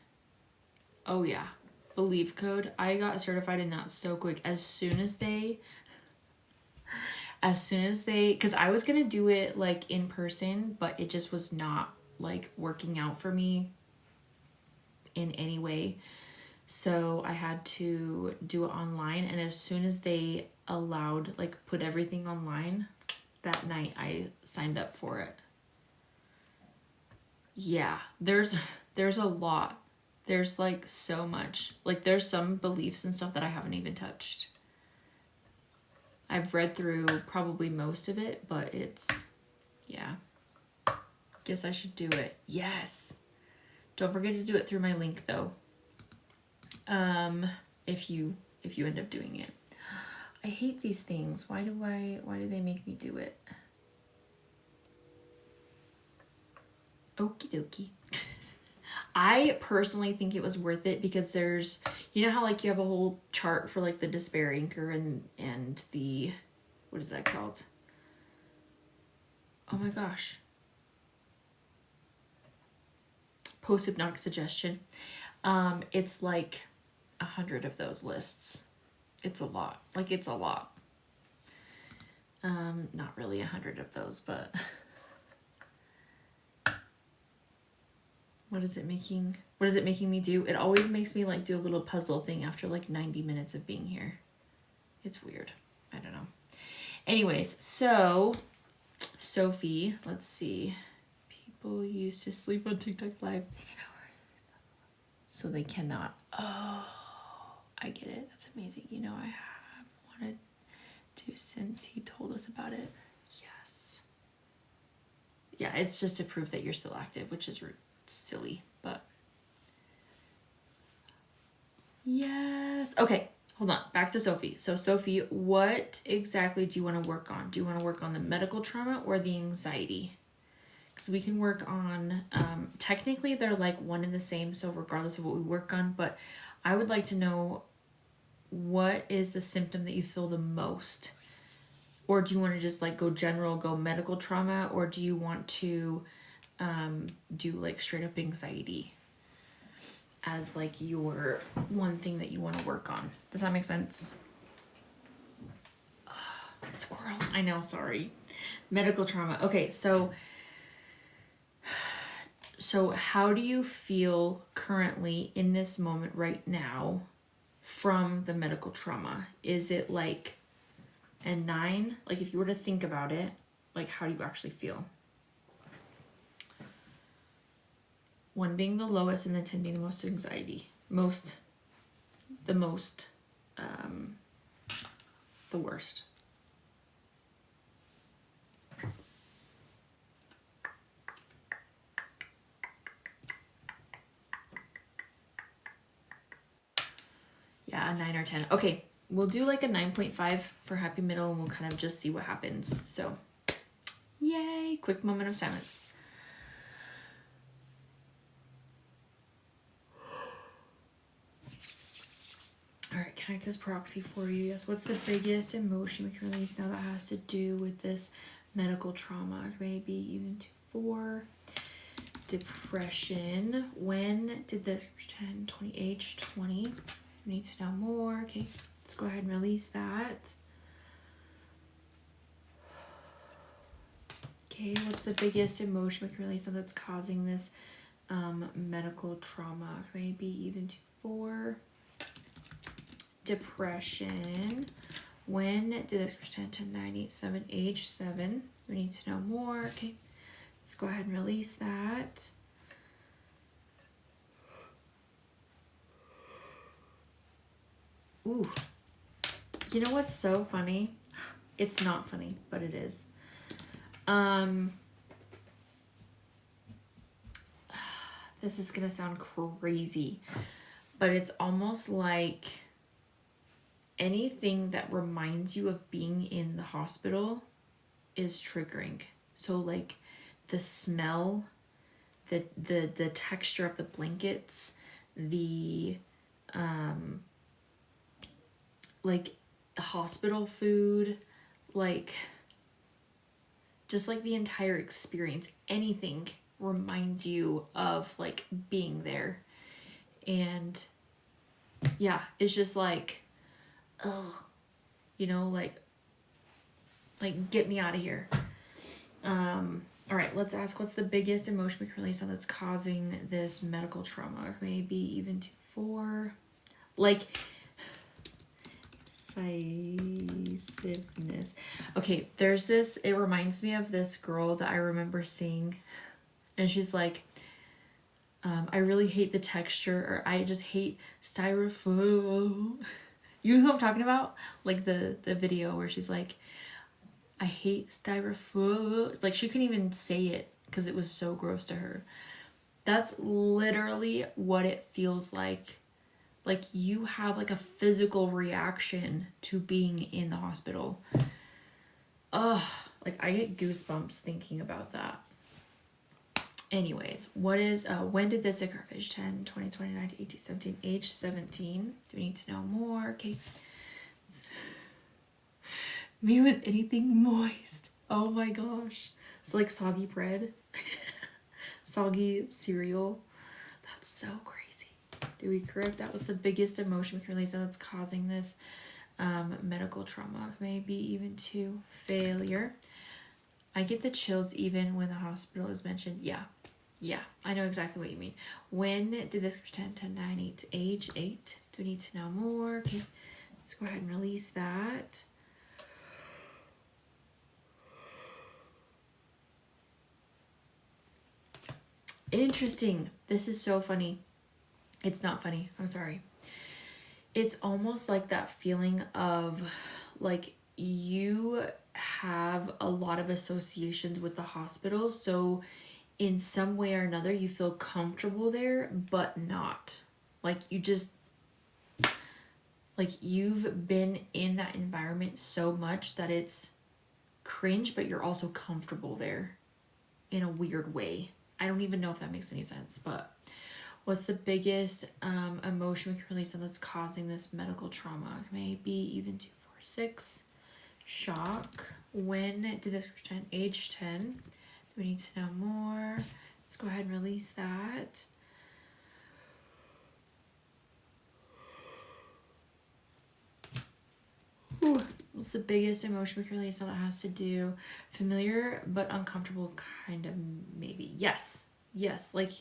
S1: Oh yeah. Belief Code. I got certified in that so quick. As soon as they... Because I was going to do it like in person, but it just was not like working out for me in any way. So I had to do it online. And as soon as they allowed, like put everything online, that night I signed up for it. Yeah, there's a lot. There's like so much. Like there's some beliefs and stuff that I haven't even touched. I've read through probably most of it, but it's, yeah. Guess I should do it. Yes. Don't forget to do it through my link though. If you end up doing it. I hate these things. Why do they make me do it? Okie dokie. I personally think it was worth it because there's, you know how like you have a whole chart for like the despair anchor and the, what is that called? Oh my gosh. Post-hypnotic suggestion. It's like 100 of those lists. It's a lot. Like it's a lot. Not really 100 of those, but what is it making me do? It always makes me like do a little puzzle thing after like 90 minutes of being here. It's weird. I don't know. Anyways, so Sophie, let's see. People used to sleep on TikTok live. So they cannot. Oh, I get it. That's amazing. You know, I have wanted to since he told us about it. Yes. Yeah, it's just to prove that you're still active, which is silly, but yes. Okay, hold on. Back to Sophie. So Sophie, what exactly do you want to work on? Do you want to work on the medical trauma or the anxiety? Because we can work on, technically they're like one and the same, so regardless of what we work on, but I would like to know what is the symptom that you feel the most? Or do you want to just like go general, go medical trauma, or do you want to do like straight up anxiety as like your one thing that you want to work on? Does that make sense? Squirrel. I know, sorry. Medical trauma. Okay, so how do you feel currently in this moment right now from the medical trauma? Is it like a 9? Like if you were to think about it, like how do you actually feel? 1 being the lowest and then 10 being the most anxiety. The most the worst. Yeah, a 9 or 10. Okay, we'll do like a 9.5 for happy middle and we'll kind of just see what happens. So, yay, quick moment of silence. All right, connect this proxy for you. Yes, what's the biggest emotion we can release now that has to do with this medical trauma? Maybe even to 4. Depression. When did this 10, 20, age 20? We need to know more. Okay, let's go ahead and release that. Okay, what's the biggest emotion we can release that's causing this medical trauma? Maybe even to 4. Depression. When did this 10, 10, 9, 8, 7, age 7? We need to know more. Okay, let's go ahead and release that. Ooh, you know what's so funny? It's not funny, but it is. This is gonna sound crazy, but it's almost like anything that reminds you of being in the hospital is triggering. So like the smell, the texture of the blankets, the like the hospital food, like just like the entire experience, anything reminds you of like being there. And yeah, it's just like, oh, you know, like get me out of here. All right, let's ask, what's the biggest emotion we can release that's causing this medical trauma? Maybe even to 4. Like decisiveness. Okay, there's this, it reminds me of this girl that I remember seeing, and she's like, I really hate the texture, or I just hate styrofoam. You know who I'm talking about? Like the video where she's like, I hate styrofoam. Like she couldn't even say it because it was so gross to her. That's literally what it feels like. Like you have like a physical reaction to being in the hospital. Ugh, like I get goosebumps thinking about that. Anyways, what is, when did this occur? Age 10, 20, 29, 18, 17, age 17. Do we need to know more? Okay. Me with anything moist. Oh my gosh. It's like soggy bread. Soggy cereal. That's so crazy. Do we correct? That was the biggest emotion we can release that's causing this medical trauma. Maybe even to failure. I get the chills even when the hospital is mentioned. Yeah, I know exactly what you mean. When did this pretend 10, 9, 8, age 8? Do we need to know more? Okay, let's go ahead and release that. Interesting. This is so funny. It's not funny. I'm sorry. It's almost like that feeling of like you have a lot of associations with the hospital. So in some way or another, you feel comfortable there, but not. Like you just, like you've been in that environment so much that it's cringe, but you're also comfortable there in a weird way. I don't even know if that makes any sense, but what's the biggest emotion we can release that's causing this medical trauma? Maybe even 2, 4, 6. Shock. When did this pretend? Age 10. We need to know more. Let's go ahead and release that. Ooh, what's the biggest emotion we can release that has to do? Familiar but uncomfortable, kind of, maybe. Yes. Like,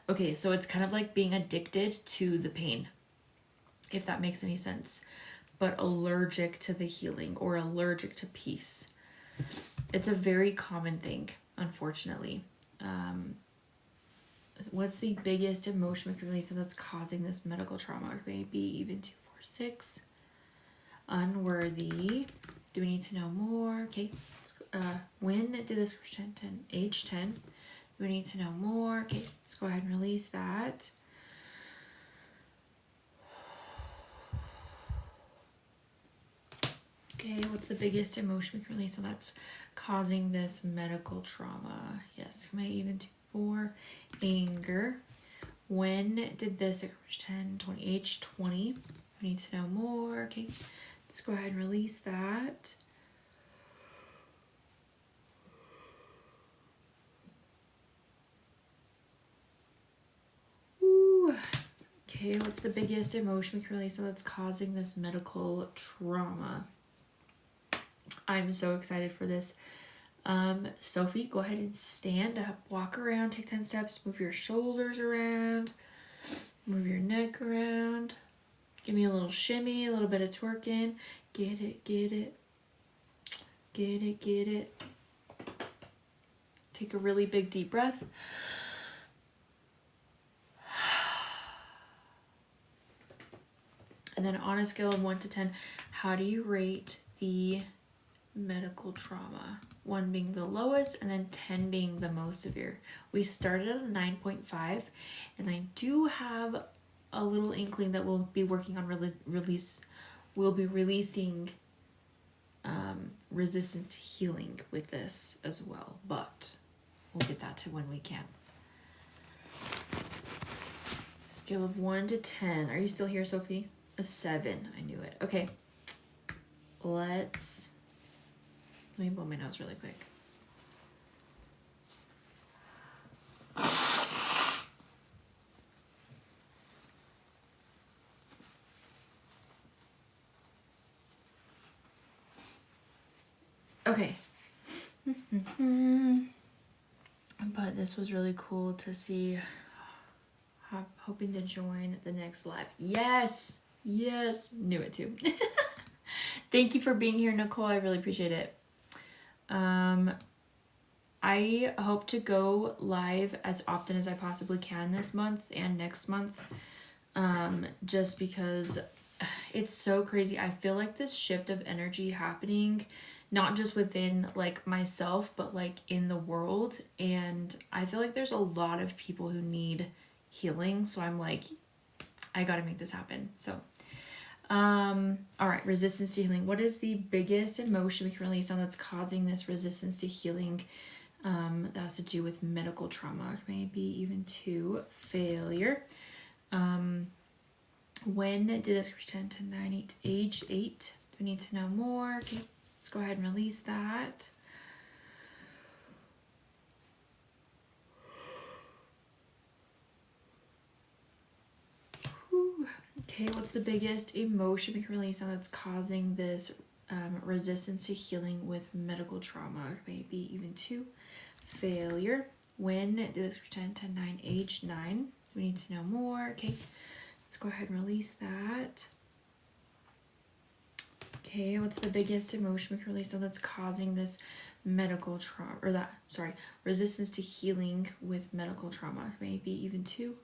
S1: okay, so it's kind of like being addicted to the pain, if that makes any sense, but allergic to the healing or allergic to peace. It's a very common thing, unfortunately. What's the biggest emotion we can release that's causing this medical trauma? Maybe even 2, 4, 6. unworthy. Do we need to know more? Okay, let's go. When did this Kirsten? Age 10. Do we need to know more? Okay, let's go ahead and release that. Okay, what's the biggest emotion we can release? So that's causing this medical trauma. Yes, come I even to 4. Anger. When did this occur? 10, 20, age 20. We need to know more. Okay, let's go ahead and release that. Ooh. Okay, what's the biggest emotion we can release? So that's causing this medical trauma. I'm so excited for this. Sophie, go ahead and stand up, walk around, take 10 steps, move your shoulders around, move your neck around. Give me a little shimmy, a little bit of twerking. Get it, get it. Get it, get it. Take a really big deep breath. And then on a scale of 1 to 10, how do you rate the medical trauma? 1 being the lowest and then 10 being the most severe. We started at a 9.5, and I do have a little inkling that we'll be working on we'll be releasing resistance to healing with this as well, but we'll get that to when we can. Scale of 1 to 10. Are you still here, Sophie? A 7. I knew it. Okay. Let me blow my nose really quick. Okay. But this was really cool to see. Hoping to join the next live. Yes. Yes. Knew it too. Thank you for being here, Nicole. I really appreciate it. I hope to go live as often as I possibly can this month and next month. Just because it's so crazy. I feel like this shift of energy happening, not just within like myself, but like in the world. And I feel like there's a lot of people who need healing. So I'm like, I gotta make this happen. So, all right, resistance to healing. What is the biggest emotion we can release on that's causing this resistance to healing? That has to do with medical trauma, maybe even to failure. When did this pretend to 9, 8, age 8? Do we need to know more? Okay, let's go ahead and release that. Whew. Okay, what's the biggest emotion we can release on that's causing this resistance to healing with medical trauma? Maybe even to failure. When did this pretend to 9, age 9? We need to know more. Okay, let's go ahead and release that. Okay, what's the biggest emotion we can release on that's causing this medical trauma, or that, sorry, resistance to healing with medical trauma? Maybe even to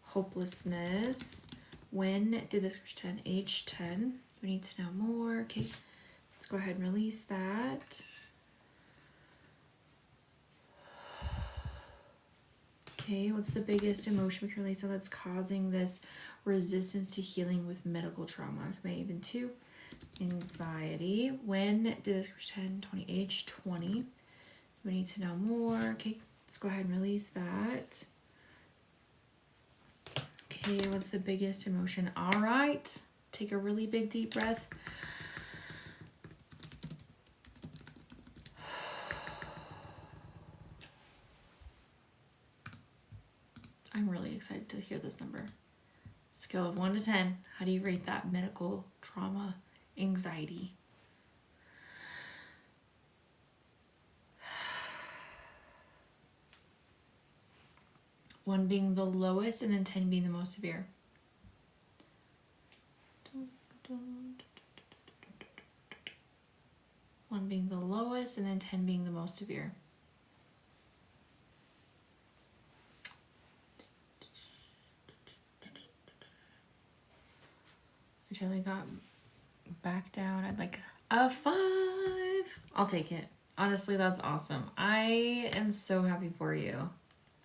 S1: hopelessness. When did this pretend? Age 10. We need to know more. Okay, let's go ahead and release that. Okay, what's the biggest emotion we can release on that's causing this resistance to healing with medical trauma? Maybe even to anxiety. When did this pretend? 20, age 20. We need to know more. Okay, let's go ahead and release that. Okay, what's the biggest emotion? All right, take a really big deep breath. I'm really excited to hear this number. Scale of 1 to 10. How do you rate that medical trauma, anxiety? One being the lowest and then 10 being the most severe. One being the lowest and then 10 being the most severe. I totally got back down. I'd like a 5. I'll take it. Honestly, that's awesome. I am so happy for you.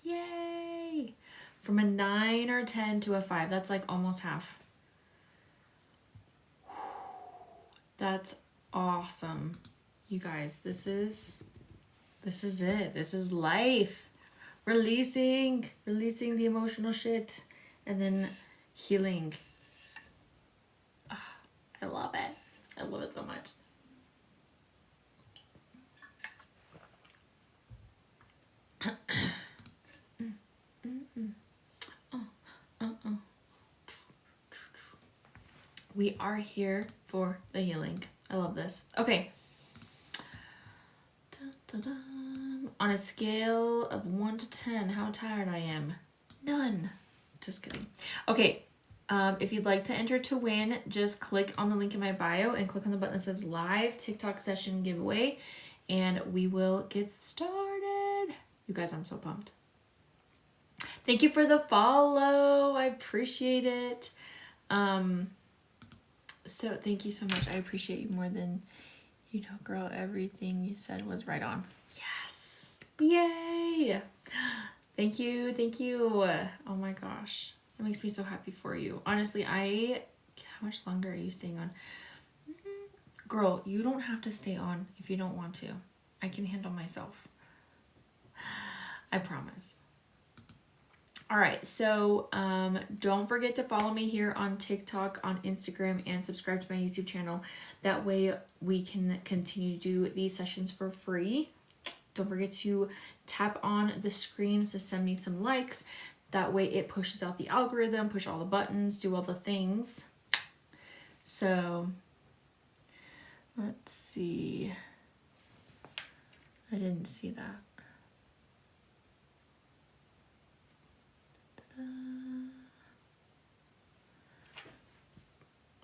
S1: Yay! From a 9 or 10 to a 5. That's like almost half. That's awesome. You guys, this is it. This is life. Releasing the emotional shit and then healing. I love it. I love it so much. We are here for the healing. I love this. Okay. On a scale of 1 to 10, how tired I am? None. Just kidding. Okay. If you'd like to enter to win, just click on the link in my bio and click on the button that says live TikTok session giveaway, and we will get started. You guys, I'm so pumped. Thank you for the follow. I appreciate it. So thank you so much. I appreciate you more than you know, girl. Everything you said was right on. Yes. Yay. Thank you. Thank you. Oh my gosh. It makes me so happy for you. Honestly, how much longer are you staying on? Girl, you don't have to stay on if you don't want to. I can handle myself. I promise. All right, so don't forget to follow me here on TikTok, on Instagram, and subscribe to my YouTube channel. That way we can continue to do these sessions for free. Don't forget to tap on the screen to send me some likes. That way it pushes out the algorithm, push all the buttons, do all the things. So let's see. I didn't see that.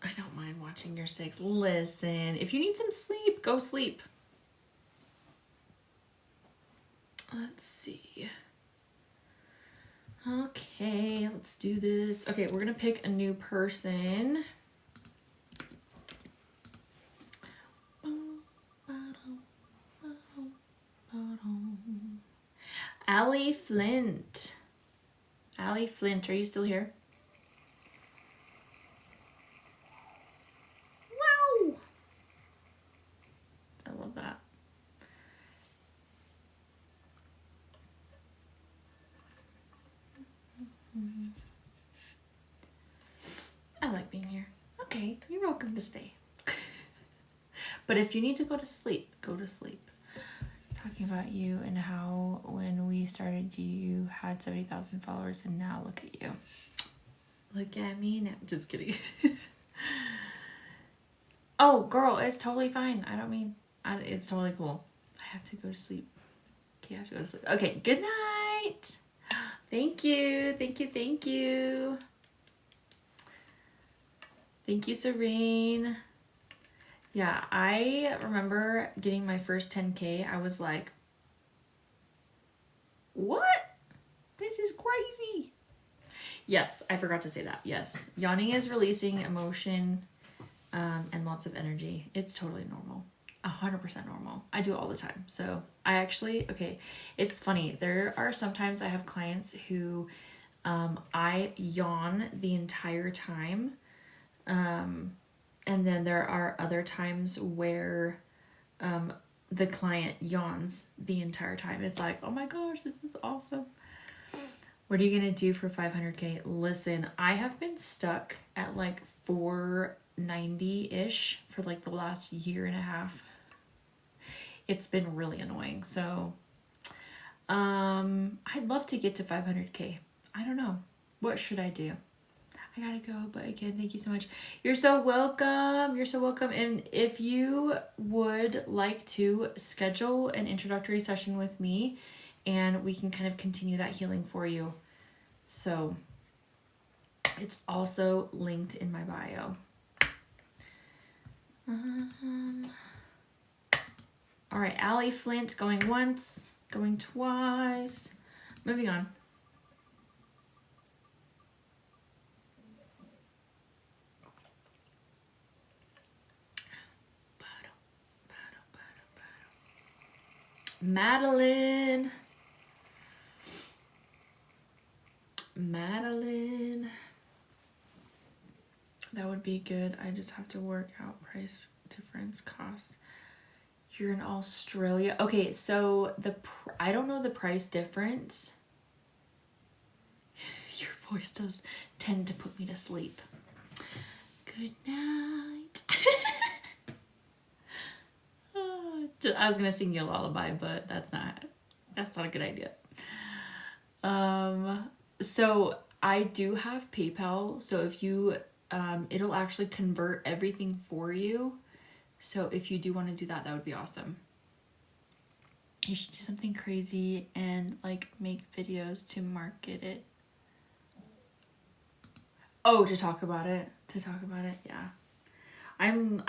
S1: I don't mind watching your 6. Listen, if you need some sleep, go sleep. Let's see. Okay, let's do this. Okay, we're gonna pick a new person. Allie Flint. Allie Flint, are you still here? Wow! I love that. I like being here. Okay, you're welcome to stay. But if you need to go to sleep, go to sleep. Talking about you and how when we started you had 70,000 followers and now look at you. Look at me now. Just kidding. Oh, girl, it's totally fine. I don't mean, it's totally cool. I have to go to sleep. Okay, I have to go to sleep. Okay, good night. Thank you. Thank you. Thank you. Thank you, Serene. Yeah, I remember getting my first 10K. I was like, what? This is crazy. Yes, I forgot to say that. Yes, yawning is releasing emotion and lots of energy. It's totally normal. 100% normal. I do it all the time. So I actually, okay, it's funny. There are sometimes I have clients who I yawn the entire time. And then there are other times where the client yawns the entire time. It's like, oh my gosh, this is awesome. What are you going to do for 500K? Listen, I have been stuck at like 490-ish for like the last year and a half. It's been really annoying. So I'd love to get to 500K. I don't know. What should I do? I gotta go, but again, thank you so much. You're so welcome. You're so welcome. And if you would like to schedule an introductory session with me, and we can kind of continue that healing for you. So it's also linked in my bio. All right, Allie Flint going once, going twice. Moving on. Madeline. That would be good. I just have to work out price difference cost. You're in Australia. Okay, so I don't know the price difference. Your voice does tend to put me to sleep. Good night. I was gonna sing you a lullaby, but that's not a good idea. So I do have PayPal, so if you it'll actually convert everything for you. So if you do want to do that, that would be awesome. You should do something crazy and like make videos to market it. Oh, to talk about it, yeah. I'm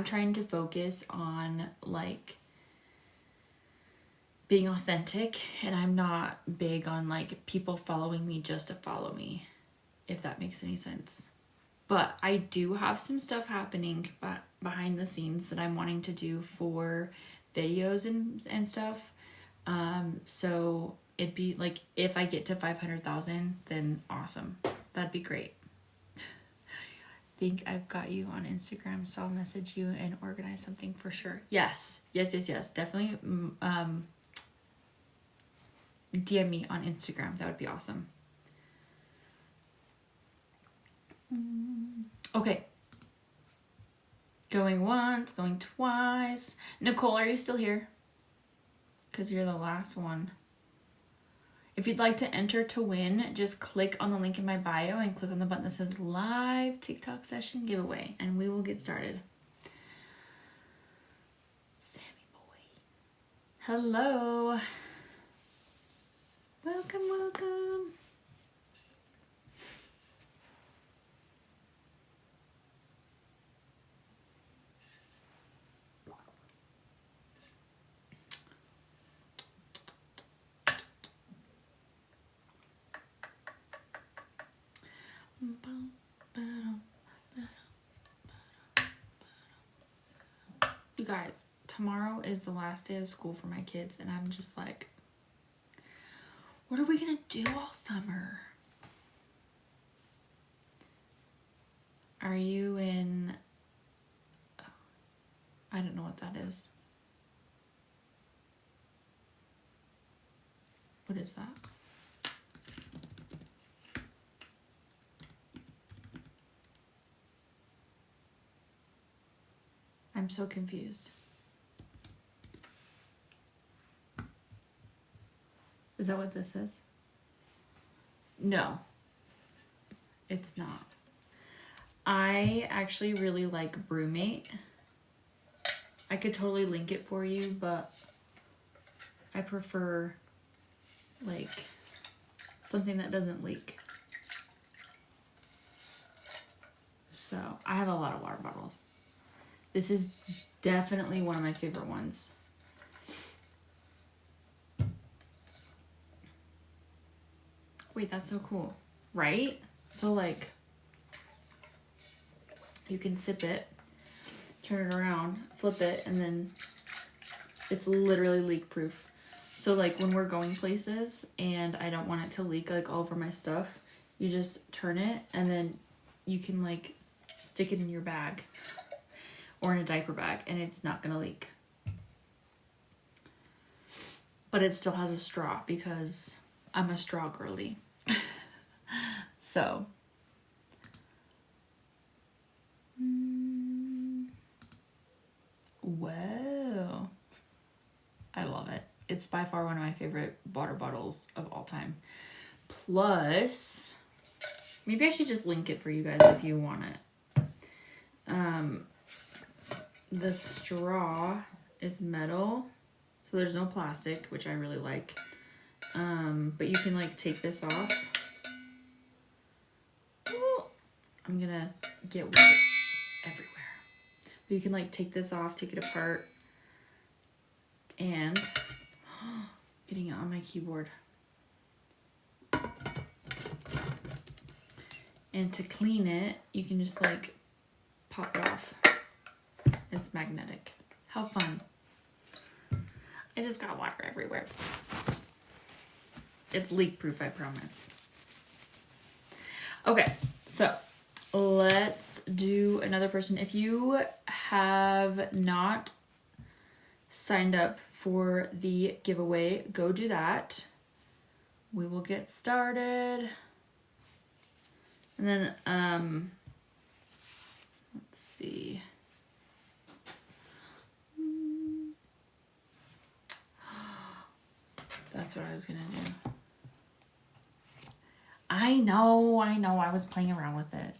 S1: trying to focus on like being authentic, and I'm not big on like people following me just to follow me, if that makes any sense. But I do have some stuff happening behind the scenes that I'm wanting to do for videos and stuff. So it'd be like, if I get to 500,000, then awesome. That'd be great. I think I've got you on Instagram, so I'll message you and organize something for sure. Yes. Definitely DM me on Instagram. That would be awesome. Okay. Going once, going twice. Nicole, are you still here? Because you're the last one. If you'd like to enter to win, just click on the link in my bio and click on the button that says live TikTok session giveaway, and we will get started. Sammy boy. Hello. Welcome. You guys, tomorrow is the last day of school for my kids, and I'm just like, what are we gonna do all summer? Are you in... Oh, I don't know what that is. What is that? I'm so confused. Is that what this is? No, it's not. I actually really like Brewmate. I could totally link it for you, but I prefer like something that doesn't leak. So I have a lot of water bottles. This is definitely one of my favorite ones. Wait, that's so cool, right? So like, you can sip it, turn it around, flip it, and then it's literally leak proof. So like when we're going places and I don't want it to leak like all over my stuff, you just turn it and then you can like stick it in your bag or in a diaper bag and it's not gonna leak. But it still has a straw because I'm a straw girly. So. Whoa. I love it. It's by far one of my favorite water bottles of all time. Plus, maybe I should just link it for you guys if you want it. The straw is metal, so there's no plastic, which I really like. But you can like take this off. Ooh, I'm gonna get water everywhere. But you can like take this off, take it apart, and getting it on my keyboard. And to clean it, you can just like pop it off It's magnetic. How fun. I just got water everywhere. It's leak proof, I promise. Okay, so let's do another person. If you have not signed up for the giveaway, go do that. We will get started. And then, let's see. That's what I was gonna do. I know, I was playing around with it.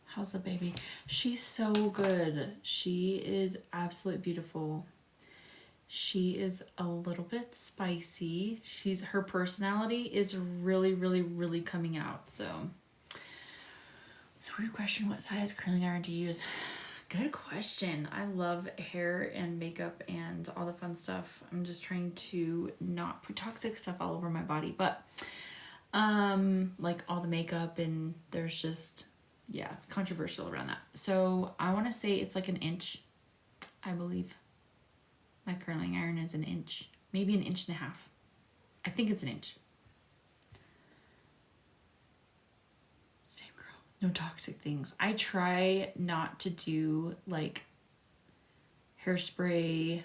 S1: How's the baby? She's so good. She is absolutely beautiful. She is a little bit spicy. Her personality is really, really, really coming out. So weird question. What size curling iron do you use? Good question. I love hair and makeup and all the fun stuff. I'm just trying to not put toxic stuff all over my body, but like all the makeup, and there's just, yeah, controversial around that. So I want to say it's like 1 inch, I believe. My curling iron is 1 inch, maybe 1.5 inches. I think it's 1 inch. Same girl. No toxic things. I try not to do like hairspray.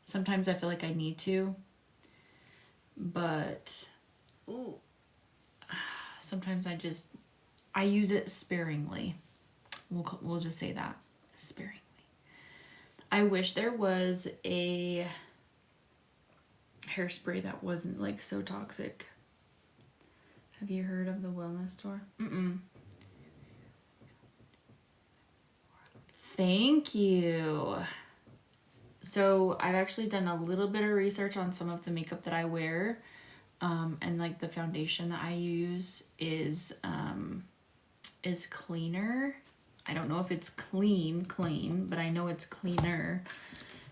S1: Sometimes I feel like I need to, but ooh, sometimes I use it sparingly. We'll just say that, sparingly. I wish there was a hairspray that wasn't like so toxic. Have you heard of the wellness store? Thank you. So I've actually done a little bit of research on some of the makeup that I wear. And like the foundation that I use is cleaner. I don't know if it's clean, but I know it's cleaner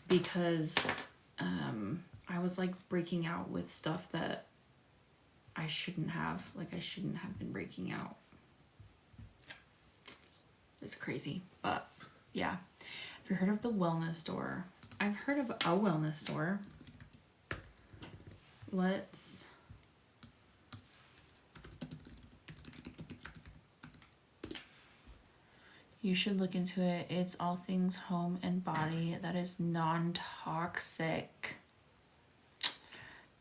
S1: because I was like breaking out with stuff that I shouldn't have. Like I shouldn't have been breaking out. It's crazy, but yeah. Have you heard of the wellness store? I've heard of a wellness store. You should look into it. It's all things home and body that is non-toxic.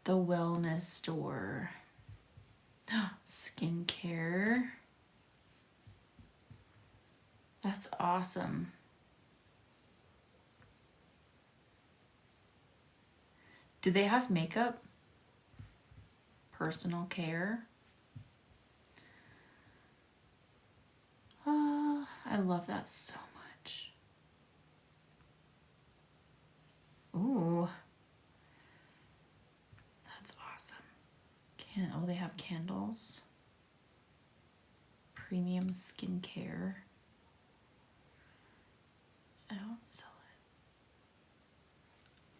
S1: The wellness store. Skincare. That's awesome. Do they have makeup? Personal care? I love that so much. Ooh. That's awesome. Oh, they have candles. Premium skincare. I don't sell it.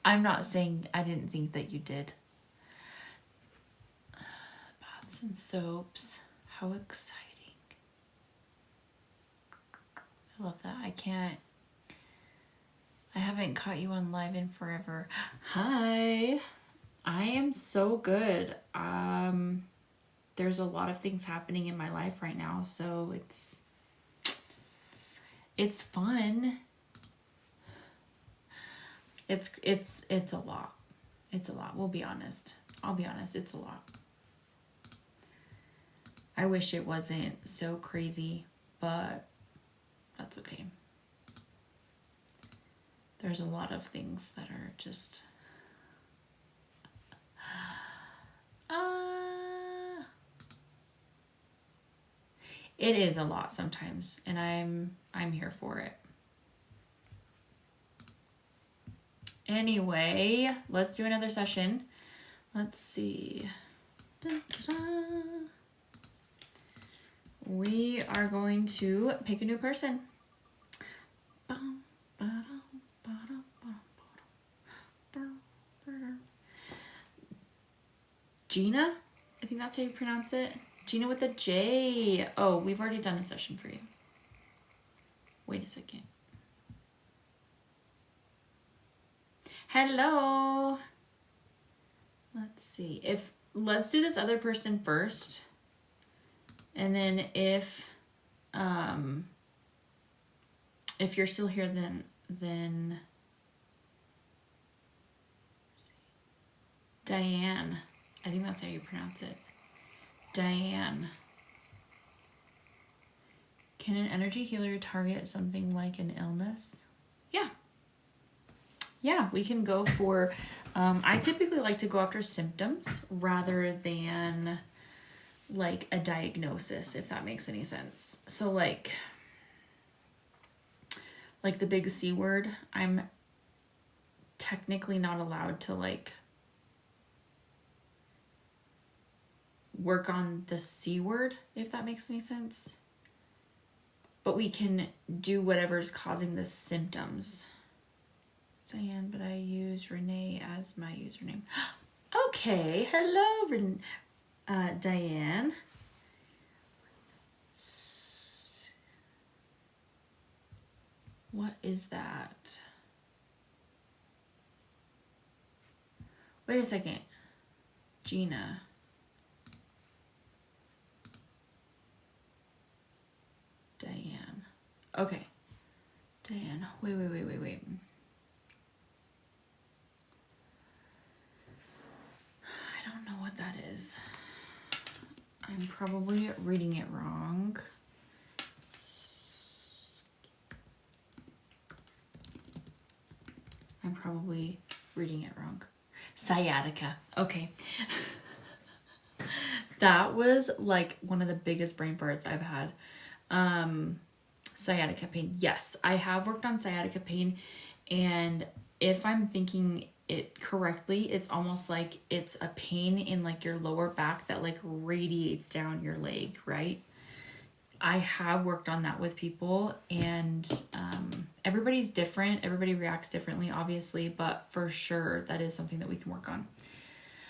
S1: I'm not saying I didn't think that you did. Baths and soaps. How exciting. I love that. I haven't caught you on live in forever. Hi. I am so good. There's a lot of things happening in my life right now, so it's fun. It's a lot. It's a lot. We'll be honest. I'll be honest, it's a lot. I wish it wasn't so crazy, but that's okay. There's a lot of things that are just it is a lot sometimes, and I'm here for it. Anyway, let's do another session. Let's see. Dun, dun, dun. We are going to pick a new person. Gina? I think that's how you pronounce it. Gina with a J. Oh, we've already done a session for you. Wait a second. Hello. Let's see. Let's do this other person first. And then if you're still here, then Diane. I think that's how you pronounce it. Diane. Can an energy healer target something like an illness? Yeah. Yeah, we can go for, I typically like to go after symptoms rather than like a diagnosis, if that makes any sense. So like the big C word, I'm technically not allowed to like work on the C word, if that makes any sense. But we can do whatever's causing the symptoms. Cyan, but I use Renee as my username. Okay, hello, Diane. What is that? Wait a second. Gina. Diane. Okay. Diane. Wait. I don't know what that is. I'm probably reading it wrong. I'm probably reading it wrong. Sciatica. Okay. That was like one of the biggest brain farts I've had. Sciatica pain. Yes, I have worked on sciatica pain, and if I'm thinking it correctly, it's almost like it's a pain in like your lower back that like radiates down your leg, right? I have worked on that with people, and everybody's different. Everybody reacts differently, obviously, but for sure that is something that we can work on.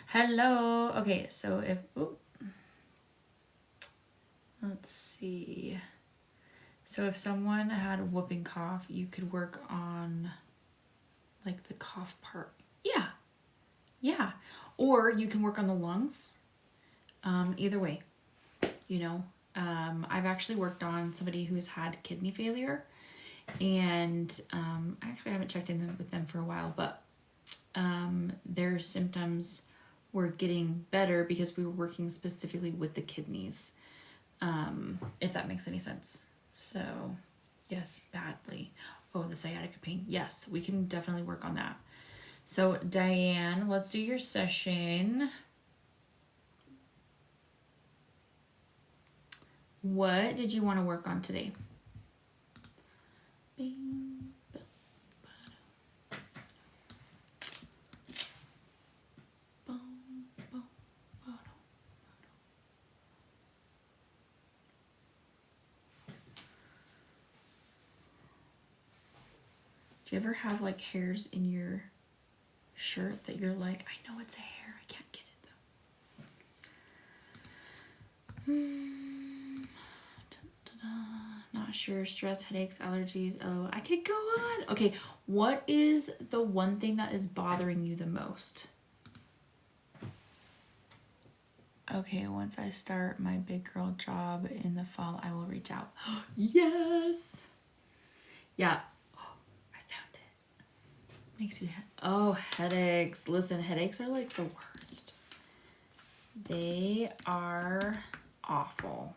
S1: Hello. Okay, so let's see. So if someone had a whooping cough, you could work on like the cough part. Yeah. Or you can work on the lungs. Either way, you know. I've actually worked on somebody who's had kidney failure, and I actually haven't checked in with them for a while, but their symptoms were getting better because we were working specifically with the kidneys, if that makes any sense. So yes, badly. Oh, the sciatica pain. Yes, we can definitely work on that. So Diane, let's do your session. What did you want to work on today? Do you ever have like hairs in your shirt that you're like, I know it's a hair, I can't get it though? Not sure. Stress, headaches, allergies. Oh, I could go on. Okay, what is the one thing that is bothering you the most? Okay, once I start my big girl job in the fall, I will reach out. Yes! Yeah. I found it. Makes you... headaches. Listen, headaches are like the worst. They are awful.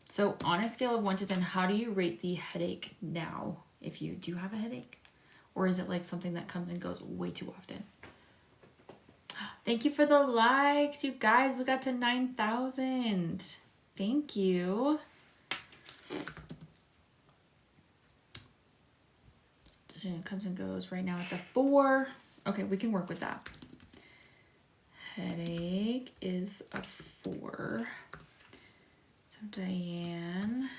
S1: So on a scale of 1 to 10, how do you rate the headache now? If you do have a headache? Or is it like something that comes and goes way too often? Thank you for the likes, you guys. We got to 9,000. Thank you. It comes and goes. Right now it's a 4. Okay, we can work with that. headache is a 4. So Diane,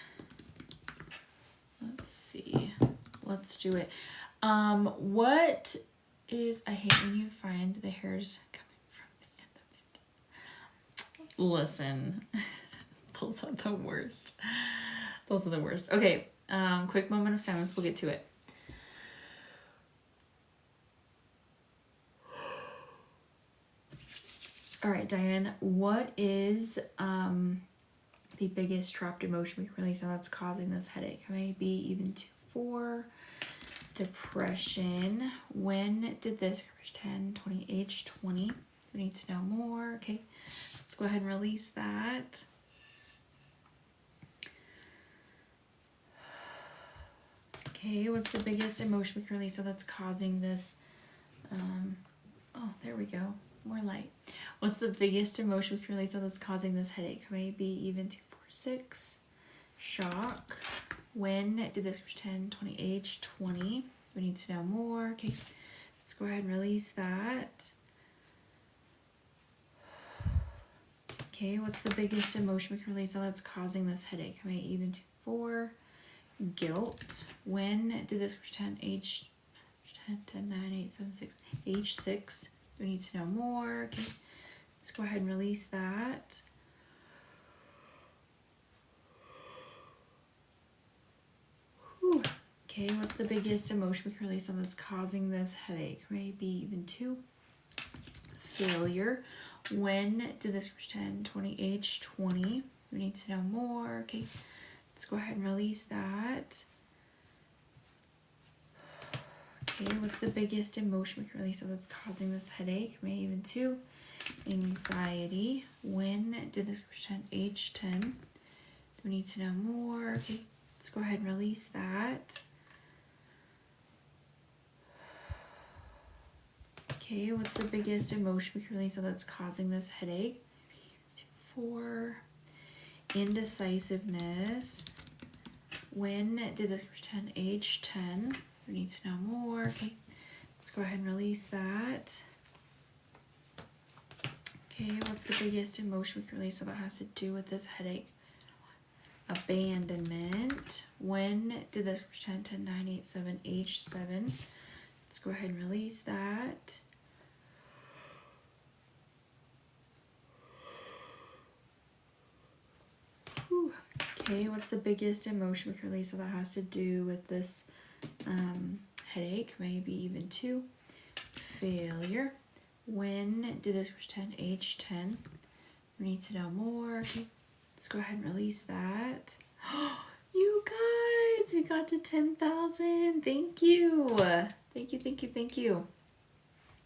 S1: let's see. Let's do it. What is, I hate when you find the hairs coming from the end of their... Listen, those are the worst. Those are the worst. Okay, quick moment of silence. We'll get to it. All right, Diane, what is the biggest trapped emotion we can release, and that's causing this headache? Maybe even 2, 4. Depression. When did this? 10, 20, age 20. We need to know more. Okay, let's go ahead and release that. Okay, what's the biggest emotion we can release, so that's causing this? Oh, there we go. More light. What's the biggest emotion we can release, so that's causing this headache? Maybe even 2, 4, 6. Shock. When did this? 10, 20, age 20. We need to know more. Okay, let's go ahead and release that. Okay, what's the biggest emotion we can release, so that's causing this headache? Maybe even 2, 4. Guilt. When did this? 10, age 10, 9, 8, 7, 6. Age 6. We need to know more. Okay, let's go ahead and release that. Whew. Okay, what's the biggest emotion we can release, on that's causing this headache? Maybe even 2. Failure. When did this? 10, 20, age 20. We need to know more. Okay, let's go ahead and release that. Okay, what's the biggest emotion we can release, so that's causing this headache? Maybe even 2. Anxiety. When did this? 10, age 10. We need to know more. Okay, let's go ahead and release that. Okay, what's the biggest emotion we can release, so that's causing this headache? 2, 4. Indecisiveness. When did this? 10, age 10. We need to know more. Okay, let's go ahead and release that. Okay, what's the biggest emotion we can release, so that has to do with this headache? Abandonment. When did this? 10, 10, 9, 8, 7, age 7. Let's go ahead and release that. Whew. Okay, what's the biggest emotion we can release, so that has to do with this headache? Maybe even 2. Failure. When did this? 10, age 10. We need to know more. Okay, let's go ahead and release that. You guys, we got to 10,000. Thank you. Thank you, thank you, thank you.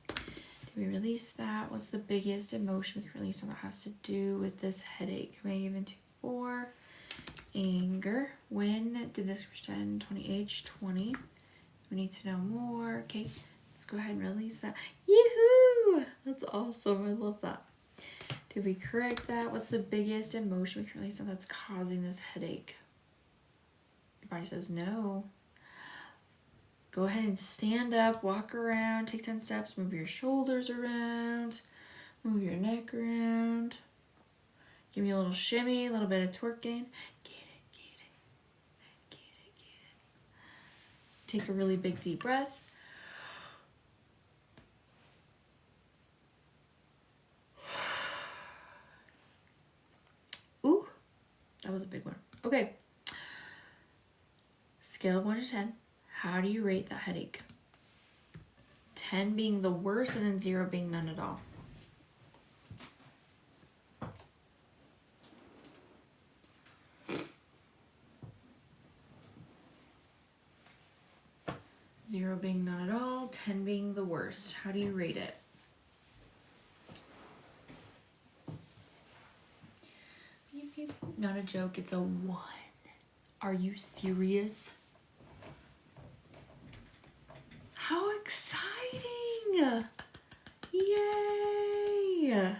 S1: Did we release that? What's the biggest emotion we can release, and that has to do with this headache? Maybe even 2, 4. Anger. When did this? 10, 20, age 20. We need to know more. Okay, let's go ahead and release that. Yoo-hoo! That's awesome. I love that. Did we correct that? What's the biggest emotion we can release, and that's causing this headache? Your body says no. Go ahead and stand up, walk around, take 10 steps, move your shoulders around, move your neck around. Give me a little shimmy, a little bit of twerking. Get it, get it, get it, get it. Take a really big deep breath. Ooh, that was a big one. Okay. Scale of 1 to 10. How do you rate that headache? 10 being the worst, and then 0 being none at all. Zero being none at all, 10 being the worst. How do you rate it? Not a joke, it's a 1. Are you serious? How exciting! Yay!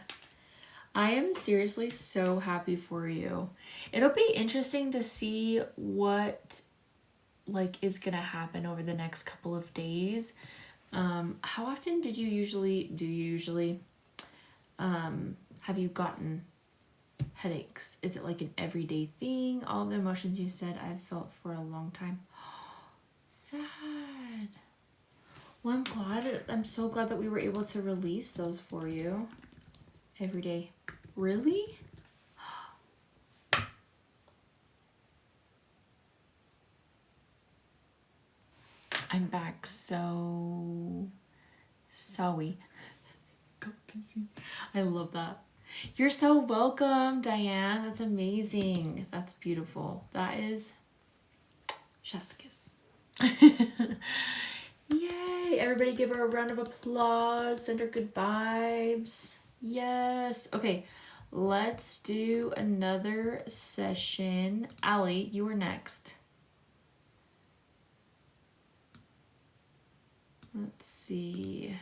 S1: I am seriously so happy for you. It'll be interesting to see what is gonna happen over the next couple of days. How often do you usually have you gotten headaches? Is it like an everyday thing? All of the emotions you said I've felt for a long time. Sad. Well, I'm so glad that we were able to release those for you. Every day. Really? I'm back so sorry. I love that. You're so welcome, Diane. That's amazing. That's beautiful. That is chef's kiss. Yay! Everybody give her a round of applause. Send her good vibes. Yes. Okay, let's do another session. Allie, you are next. Let's see.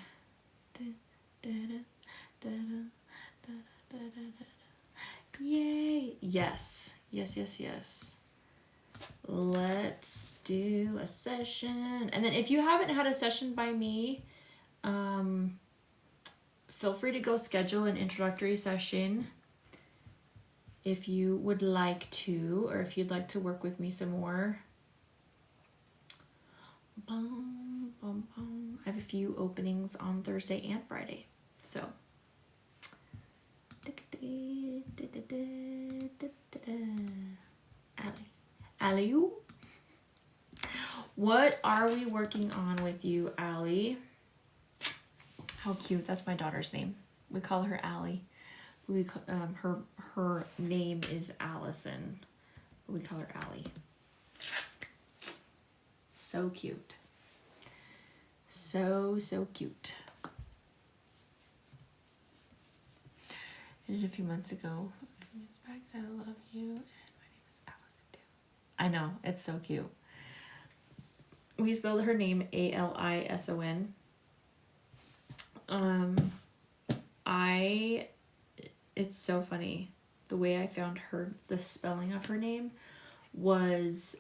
S1: Yay! Yes. Yes, yes, yes. Let's do a session. And then if you haven't had a session by me, feel free to go schedule an introductory session if you would like to, or if you'd like to work with me some more. Bum, bum, bum. I have a few openings on Thursday and Friday. So Allie, what are we working on with you, Allie? How cute. That's my daughter's name. We call her Allie. We call, her name is Allison. We call her Allie. So cute. So cute. I did a few months ago. A few months back, I love you. And my name is Allison too. I know, it's so cute. We spelled her name Alison. It's so funny. The way I found the spelling of her name was,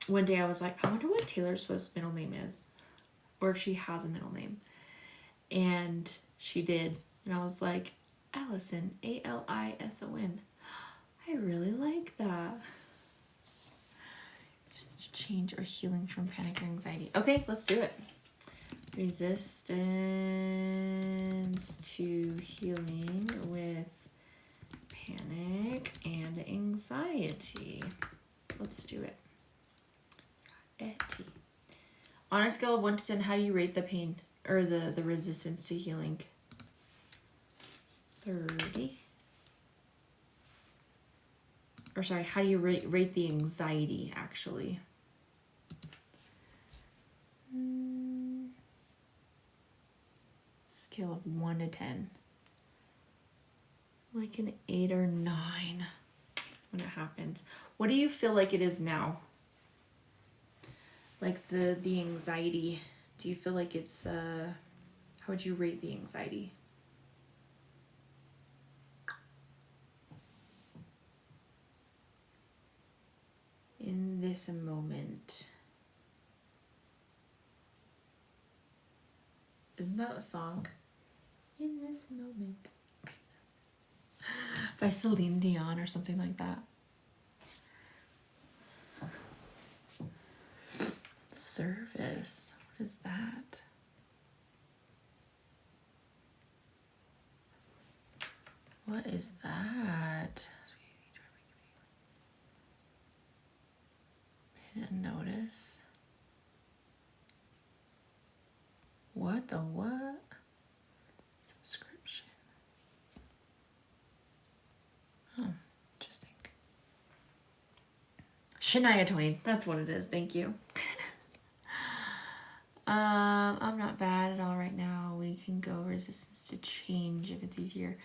S1: one day I was like, I wonder what Taylor Swift's middle name is, or if she has a middle name. And she did. And I was like, Allison, Alison. I really like that. Just to change or healing from panic or anxiety. Okay, let's do it. Resistance to healing with panic and anxiety. Let's do it. On a scale of 1 to 10, how do you rate the pain or the resistance to healing? 30. Or sorry, how do you rate the anxiety actually? Scale of 1 to 10. Like an 8 or 9 when it happens. What do you feel like it is now? Like the anxiety. Do you feel like it's how would you rate the anxiety? In this moment. Isn't that a song? In this moment. By Celine Dion or something like that. Service. What is that? What is that? Hidden notice. What the what? Subscription. Oh, interesting. Shania Twain. That's what it is. Thank you. I'm not bad at all right now. We can go resistance to change if it's easier.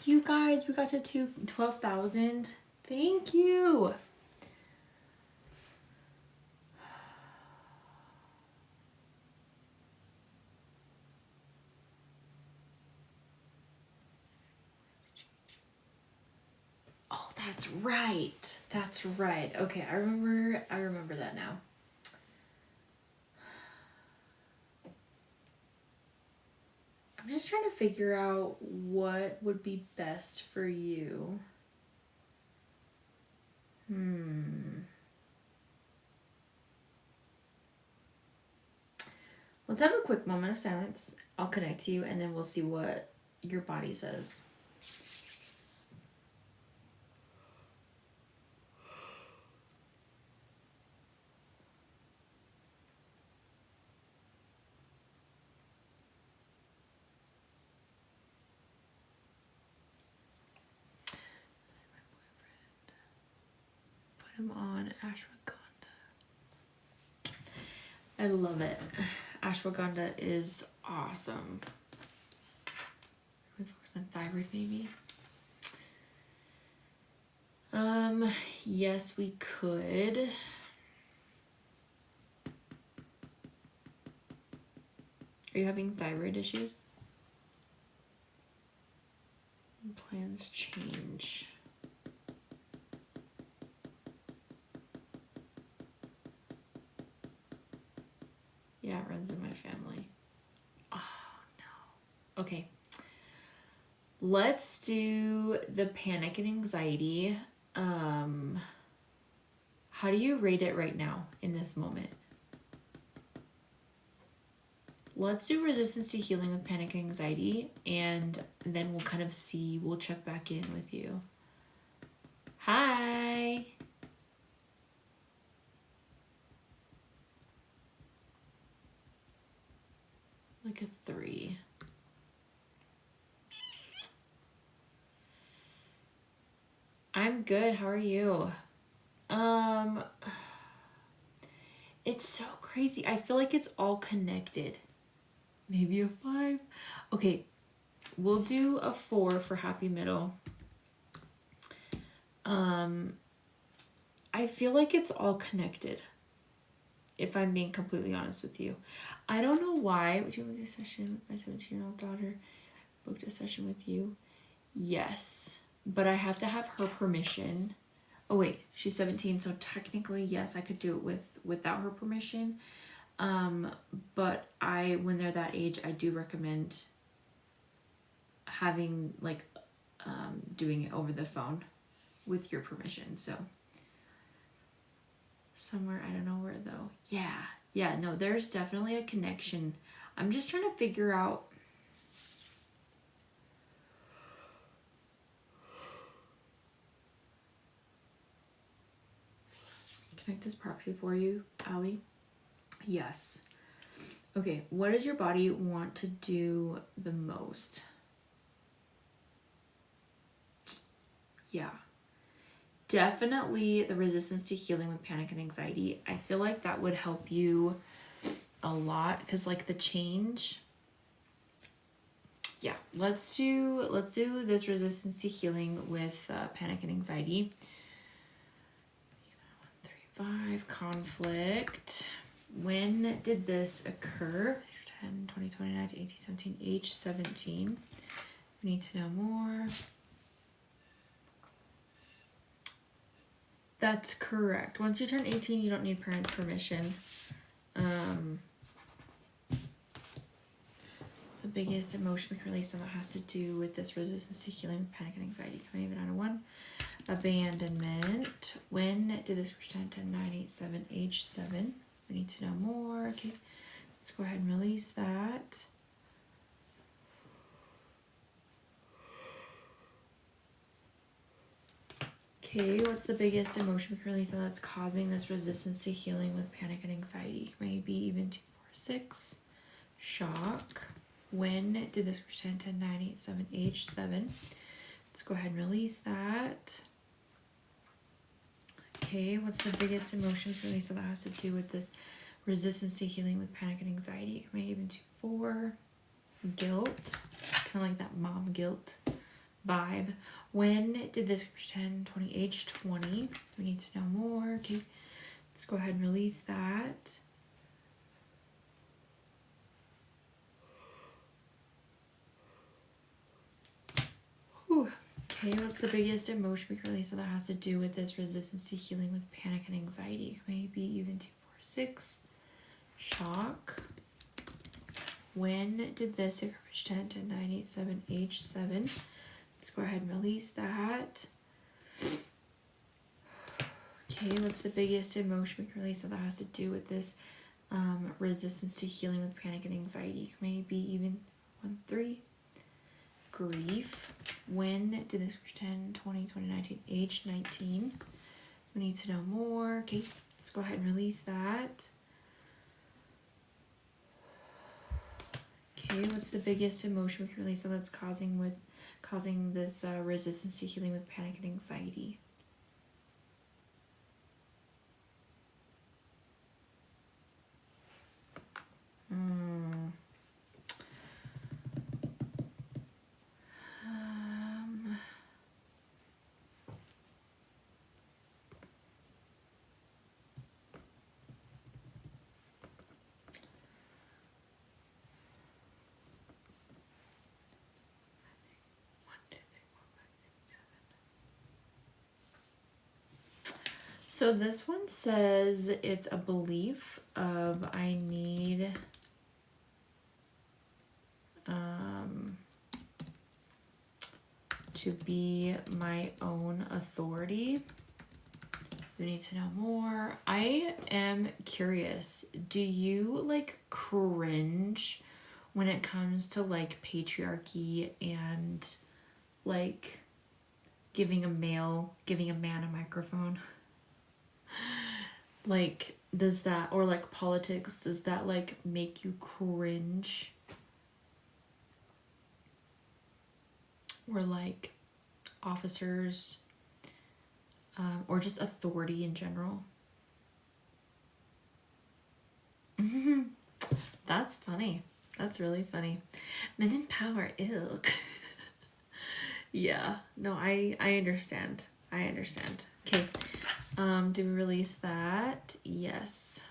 S1: You guys, we got to 12,000. Thank you. that's right. That's right. Okay, I remember that now. I'm just trying to figure out what would be best for you. Let's have a quick moment of silence. I'll connect to you and then we'll see what your body says. Put him on ashwagandha. I love it. Ashwagandha is awesome. Can we focus on thyroid maybe? Yes, we could. Are you having thyroid issues? Plans change. Yeah, it runs in my family. Oh, no. Okay. Let's do the panic and anxiety. How do you rate it right now in this moment? Let's do resistance to healing with panic and anxiety, and then we'll kind of see, we'll check back in with you. Hi. Like a 3. I'm good. How are you? It's so crazy. I feel like it's all connected. Maybe a 5. Okay, we'll do a 4 for happy middle. I feel like it's all connected, if I'm being completely honest with you. I don't know why. Would you book a session with my 17-year-old daughter? Booked a session with you? Yes, but I have to have her permission. Oh wait, she's 17, so technically yes, I could do it without her permission. But when they're that age, I do recommend having doing it over the phone with your permission. So somewhere, I don't know where though. Yeah, no, there's definitely a connection. I'm just trying to figure out. Connect this proxy for you, Allie. Yes. Okay, what does your body want to do the most? Yeah. Definitely the resistance to healing with panic and anxiety. I feel like that would help you a lot because the change. Yeah, let's do this resistance to healing with panic and anxiety. 5 conflict. When did this occur? 10, 20, 29, 18, 17, age 17. We need to know more. That's correct. Once you turn 18, you don't need parents' permission. It's the biggest emotion we can release, and that has to do with this resistance to healing with panic and anxiety. Can I even out of 1? Abandonment. When did this reach 10, 10, 9, 8, 7, age 7? We need to know more. Okay, let's go ahead and release that. Okay, what's the biggest emotion we can release that's causing this resistance to healing with panic and anxiety? Maybe even 2, 4, 6. Shock. When did this reach 10, 10, 9, 8, 7, age 7? Let's go ahead and release that. Okay, what's the biggest emotion for Lisa that has to do with this resistance to healing with panic and anxiety? Maybe even 2, 4. Guilt. Kind of like that mom guilt vibe. When did this reach 10, 20, age 20? We need to know more. Okay, let's go ahead and release that. Whew. Okay, what's the biggest emotion we can release that has to do with this resistance to healing with panic and anxiety? Maybe even 2, 4, 6. Shock. When did this garbage 10, 10, 9, 8, 7, H7? Let's go ahead and release that. Okay, what's the biggest emotion we can release that has to do with this resistance to healing with panic and anxiety? Maybe even 1, 3. Grief. When did this 10, 20, 2019, age 19? We need to know more. Okay, let's go ahead and release that. Okay, what's the biggest emotion we can release that's causing this resistance to healing with panic and anxiety? So this one says it's a belief of I need to be my own authority. We need to know more. I am curious. Do you like cringe when it comes to like patriarchy and like giving a man a microphone? Like, does that, or like politics, does that like make you cringe? Or like officers, or just authority in general? That's funny. That's really funny. Men in power, ew. Yeah, no, I understand. I understand. Okay. Did we release that? Yes.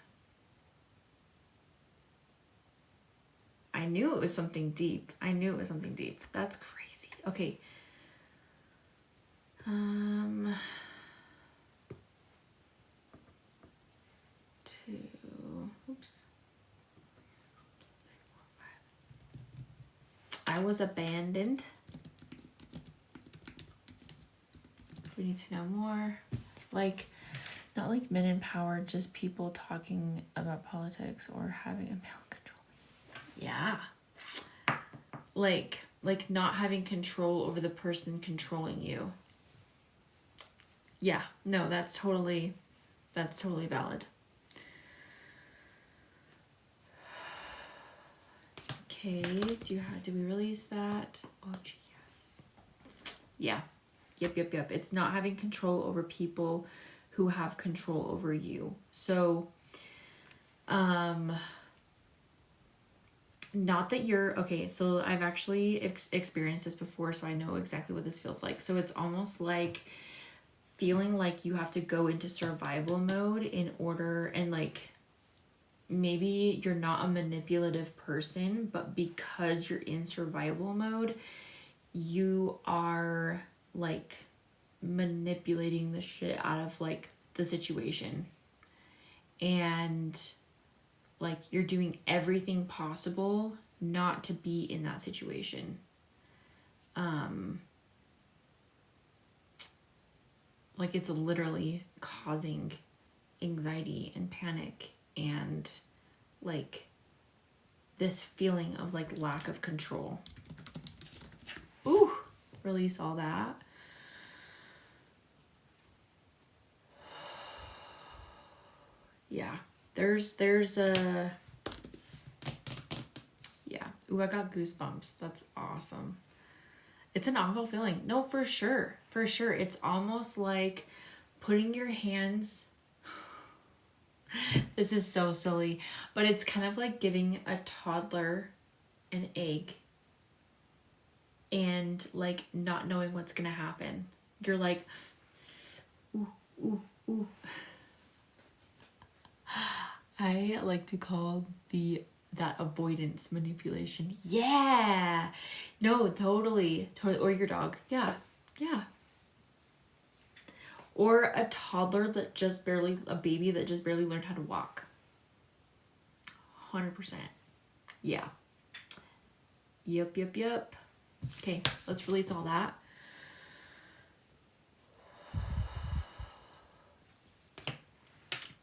S1: I knew it was something deep. I knew it was something deep. That's crazy. Okay. Oops. I was abandoned. We need to know more. Like, not like men in power, just people talking about politics or having a male control. Yeah. Like not having control over the person controlling you. Yeah, no, that's totally valid. Okay, do we release that? Oh, gee, yes. Yeah. Yep. It's not having control over people who have control over you. So, not that you're, okay, so I've actually experienced this before, so I know exactly what this feels like. So it's almost like feeling like you have to go into survival mode in order, and like, maybe you're not a manipulative person, but because you're in survival mode, you are like manipulating the shit out of like the situation, and like you're doing everything possible not to be in that situation. Like it's literally causing anxiety and panic and like this feeling of like lack of control. Ooh, release all that. Yeah, there's a, yeah. Ooh, I got goosebumps. That's awesome. It's an awful feeling. No, for sure. It's almost like putting your hands, this is so silly, but it's kind of like giving a toddler an egg and like not knowing what's gonna happen. You're like, ooh. I like to call that avoidance manipulation. Yeah. No, totally. Or your dog. Yeah. Yeah. Or a toddler a baby that just barely learned how to walk. 100%. Yeah. Yep. Okay, let's release all that.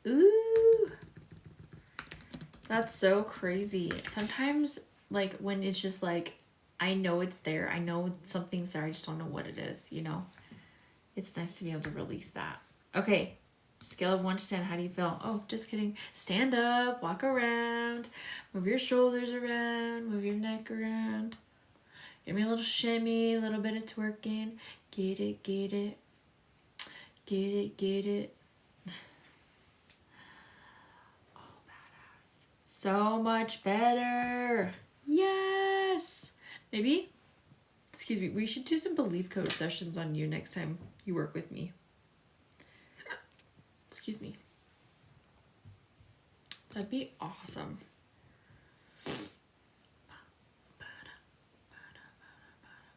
S1: Ooh. That's so crazy. Sometimes, like, when it's just like, I know it's there. I know something's there. I just don't know what it is, you know? It's nice to be able to release that. Okay. Scale of 1 to 10. How do you feel? Oh, just kidding. Stand up. Walk around. Move your shoulders around. Move your neck around. Give me a little shimmy. A little bit of twerking. Get it. Get it. Get it. Get it. Oh, badass. So much better. Yes. Maybe, excuse me, we should do some belief code sessions on you next time you work with me. Excuse me. That'd be awesome.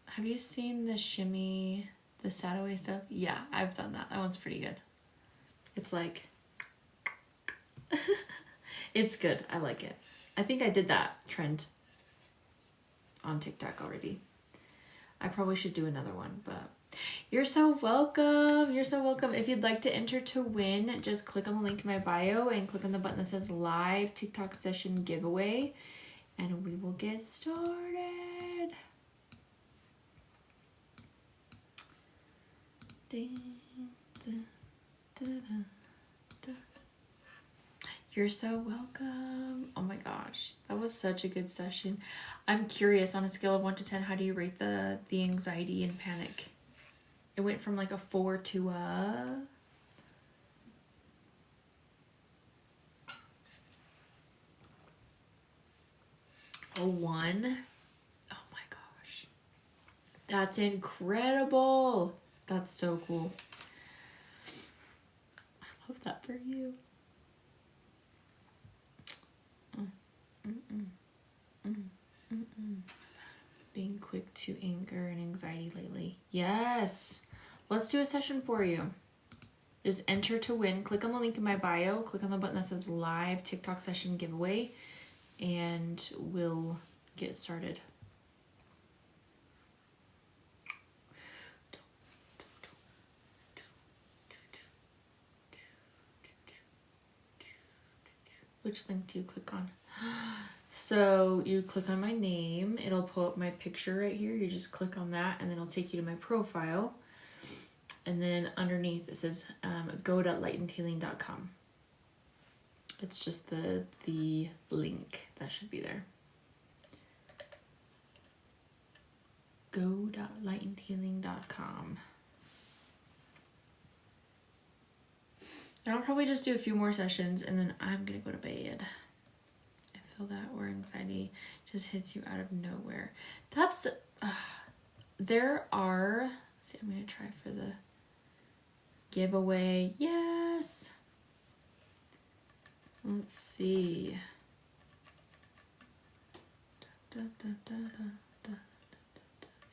S1: Have you seen the shimmy, the Sadaway stuff? Yeah, I've done that. That one's pretty good. It's like, it's good. I like it. I think I did that trend on TikTok already. I probably should do another one, but you're so welcome. You're so welcome. If you'd like to enter to win, just click on the link in my bio and click on the button that says live TikTok session giveaway, and we will get started. You're so welcome. Oh my gosh, that was such a good session. I'm curious, on a scale of 1 to 10, how do you rate the anxiety and panic? It went from like a 4 to a 1. Oh my gosh, that's incredible. That's so cool. I love that for you. Being quick to anger and anxiety lately. Yes. Let's do a session for you. Just enter to win. Click on the link in my bio. Click on the button that says live TikTok session giveaway, and we'll get started. Which link do you click on? So you click on my name, it'll pull up my picture right here. You just click on that, and then it'll take you to my profile. And then underneath it says go.lightenthealing.com. It's just the link that should be there. Go.lightenthealing.com. And I'll probably just do a few more sessions, and then I'm gonna go to bed. I feel that where anxiety just hits you out of nowhere. That's, there are, let's see, I'm gonna try for the giveaway. Yes. Let's see.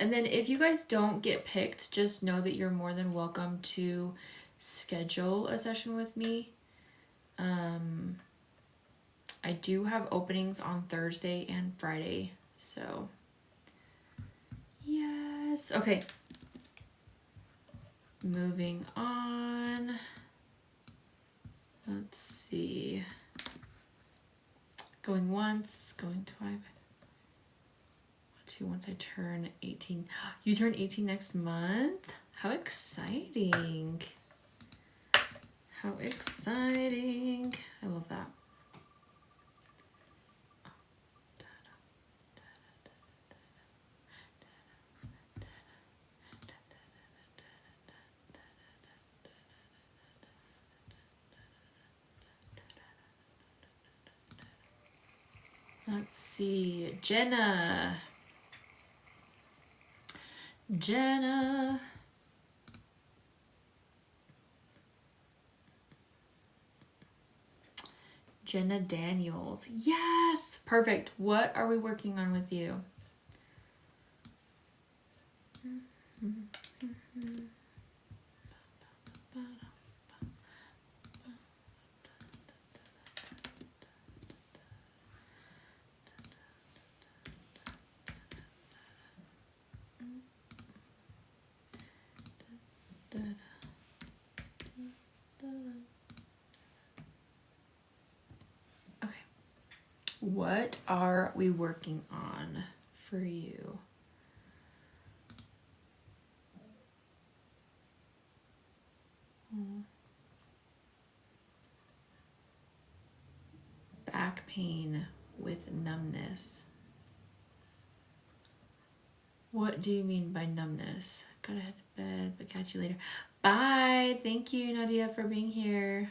S1: And then if you guys don't get picked, just know that you're more than welcome to schedule a session with me. I do have openings on Thursday and Friday, so yes. Okay, moving on. Let's see. Going once, going twice. Once I turn 18. You turn 18 next month? How exciting. How exciting. I love that. Let's see. Jenna. Jenna Daniels. Yes, perfect. What are we working on with you? Okay. What are we working on for you? Back pain with numbness. What do you mean by numbness? Gotta head to bed, but catch you later. Bye. Thank you, Nadia, for being here.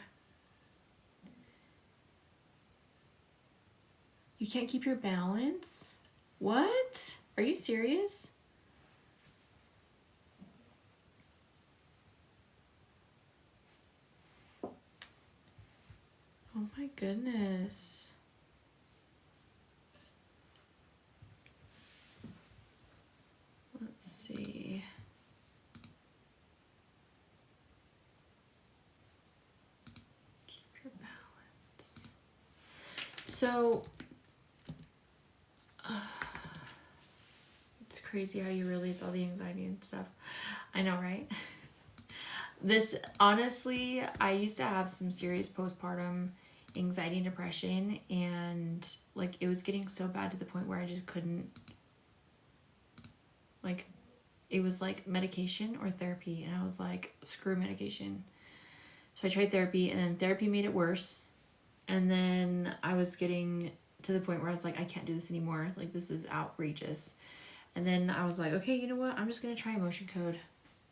S1: You can't keep your balance? What? Are you serious? Oh my goodness. Let's see. Keep your balance. So, it's crazy how you release all the anxiety and stuff. I know, right? This, honestly, I used to have some serious postpartum anxiety and depression, and like it was getting so bad to the point where I just couldn't, like, it was like medication or therapy, and I was like, screw medication. So I tried therapy, and then therapy made it worse, and then I was getting to the point where I was like, I can't do this anymore, like this is outrageous. And then I was like, okay, you know what, I'm just gonna try emotion code,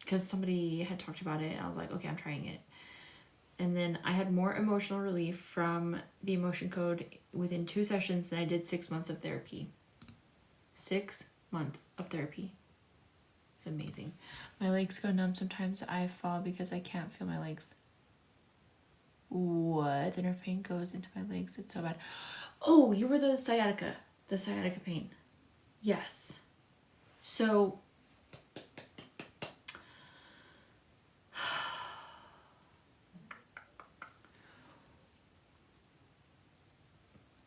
S1: because somebody had talked about it, and I was like, okay, I'm trying it. And then I had more emotional relief from the emotion code within 2 sessions than I did 6 months of therapy. 6 months of therapy. It's amazing. My legs go numb sometimes. I fall because I can't feel my legs. What? The nerve pain goes into my legs. It's so bad. Oh, you were the sciatica. The sciatica pain. Yes. So...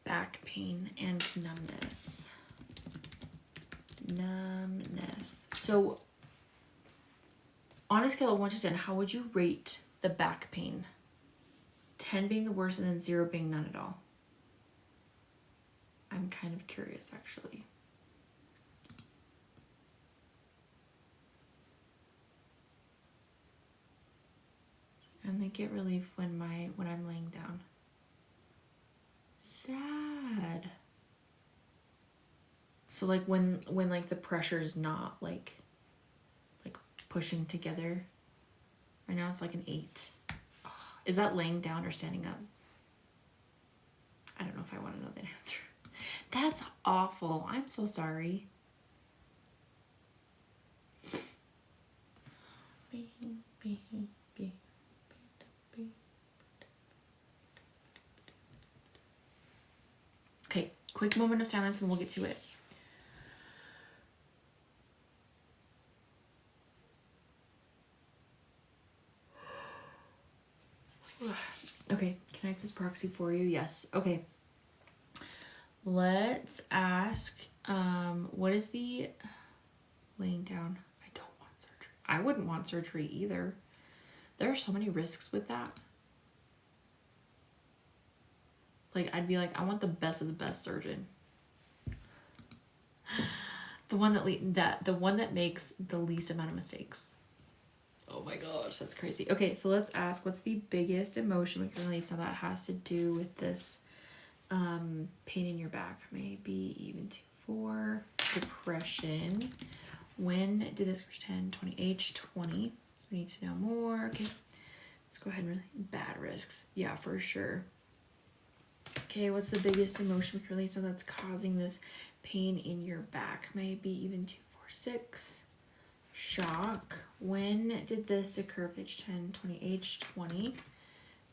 S1: back pain and numbness. So, on a scale of 1 to 10, how would you rate the back pain? 10 being the worst and then 0 being none at all. I'm kind of curious, actually. And they get relief when I'm laying down. Sad. So like when like the pressure's not like pushing together. Right now it's like an 8. Oh, is that laying down or standing up? I don't know if I want to know that answer. That's awful. I'm so sorry. Okay, quick moment of silence and we'll get to it. Okay, can I access proxy for you? Yes. Okay. Let's ask, what is the laying down? I don't want surgery. I wouldn't want surgery either. There are so many risks with that. Like, I'd be like, I want the best of the best surgeon. The one that makes the least amount of mistakes. Oh my gosh, that's crazy. Okay, so let's ask, what's the biggest emotion we can release? Now that has to do with this pain in your back, maybe even 2-4. Depression. When did this reach 10, 20, age 20? We need to know more. Okay, let's go ahead and really bad risks. Yeah, for sure. Okay, what's the biggest emotion we can release that's causing this pain in your back? Maybe even 2, 4, 6. Shock. When did this occur? Age 10, 20, age 20.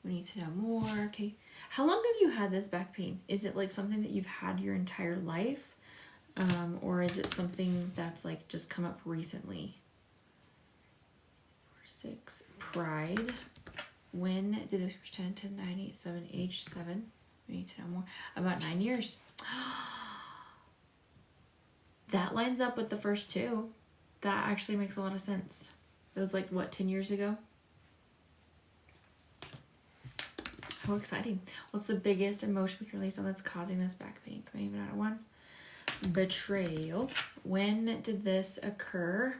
S1: We need to know more. Okay. How long have you had this back pain? Is it like something that you've had your entire life? Or is it something that's like just come up recently? 6. Pride. When did this reach 10, 10, 9, 8, 7, age 7? We need to know more. About 9 years. That lines up with the first two. That actually makes a lot of sense. That was like, what, 10 years ago? How exciting. What's the biggest emotion we can release that's causing this back pain? Can I even add one? Betrayal. When did this occur?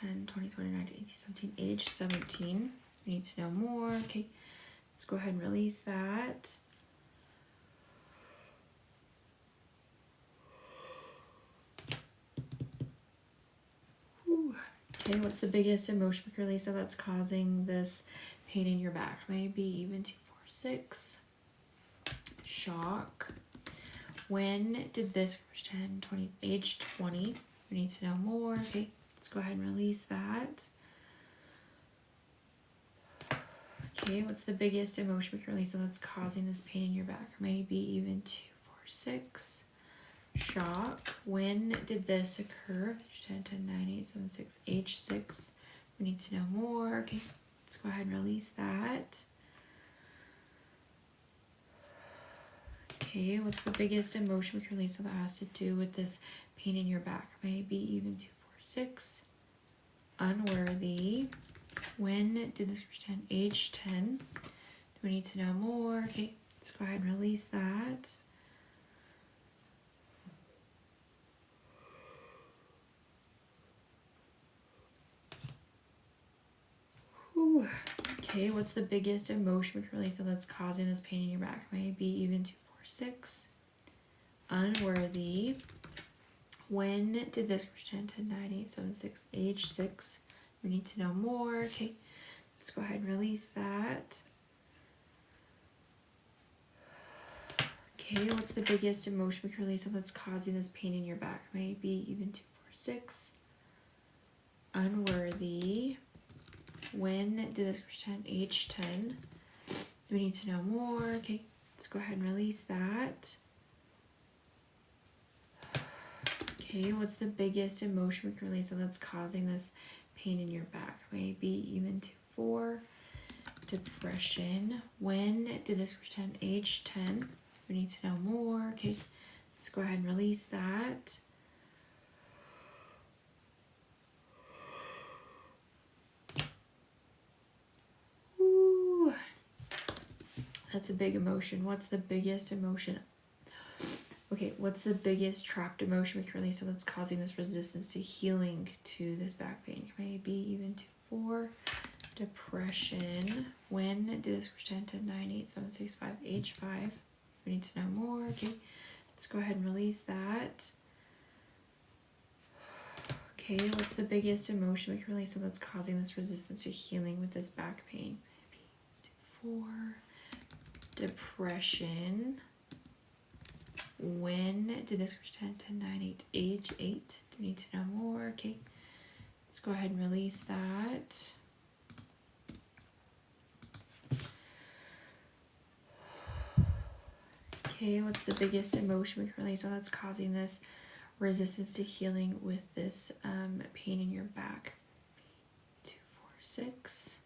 S1: 10, 20, 29, 18, 17, age 17. We need to know more. Okay, let's go ahead and release that. Whew. Okay, what's the biggest emotion we can release that's causing this pain in your back? Maybe even 2, 4, 6. Shock. When did this 10, 20, age 20? We need to know more. Okay, let's go ahead and release that. Okay, what's the biggest emotion we can release that's causing this pain in your back? Maybe even 2, 4, 6. Shock. When did this occur? 10, 10, 9, 8, 7, 6, age 6. We need to know more. Okay, let's go ahead and release that. Okay, what's the biggest emotion we can release that has to do with this pain in your back? Maybe even 2, 4, 6. Unworthy. When did this reach 10? Age 10. Do we need to know more? Okay, let's go ahead and release that. Whew. Okay, what's the biggest emotion we can release that's causing this pain in your back? Maybe even 2, 4, 6. Unworthy. When did this reach 10, 10, 9, 8, 7, 6, age 6? We need to know more. Okay, let's go ahead and release that. Okay, what's the biggest emotion we can release that's causing this pain in your back? Maybe even 2, 4, 6. Unworthy. When did this reach 10? Age 10. We need to know more. Okay, let's go ahead and release that. Okay, what's the biggest emotion we can release that's causing this pain in your back? Maybe even 2, 4. Depression. When did this reach 10? Age 10. We need to know more. Okay, let's go ahead and release that. Ooh, that's a big emotion. What's the biggest emotion? Okay, what's the biggest trapped emotion we can release that's causing this resistance to healing to this back pain? Maybe even 2, 4. Depression. When did this reach 10, 10, 9, 8, 7, 6, 5, age 5? We need to know more. Okay, let's go ahead and release that. Okay, what's the biggest emotion we can release that's causing this resistance to healing with this back pain? Maybe 2, 4. Depression. When did this reach 10, 10, 9, 8, age 8? Do we need to know more? Okay, let's go ahead and release that. Okay, what's the biggest emotion we can release that's causing this resistance to healing with this pain in your back? 2, 4, 6.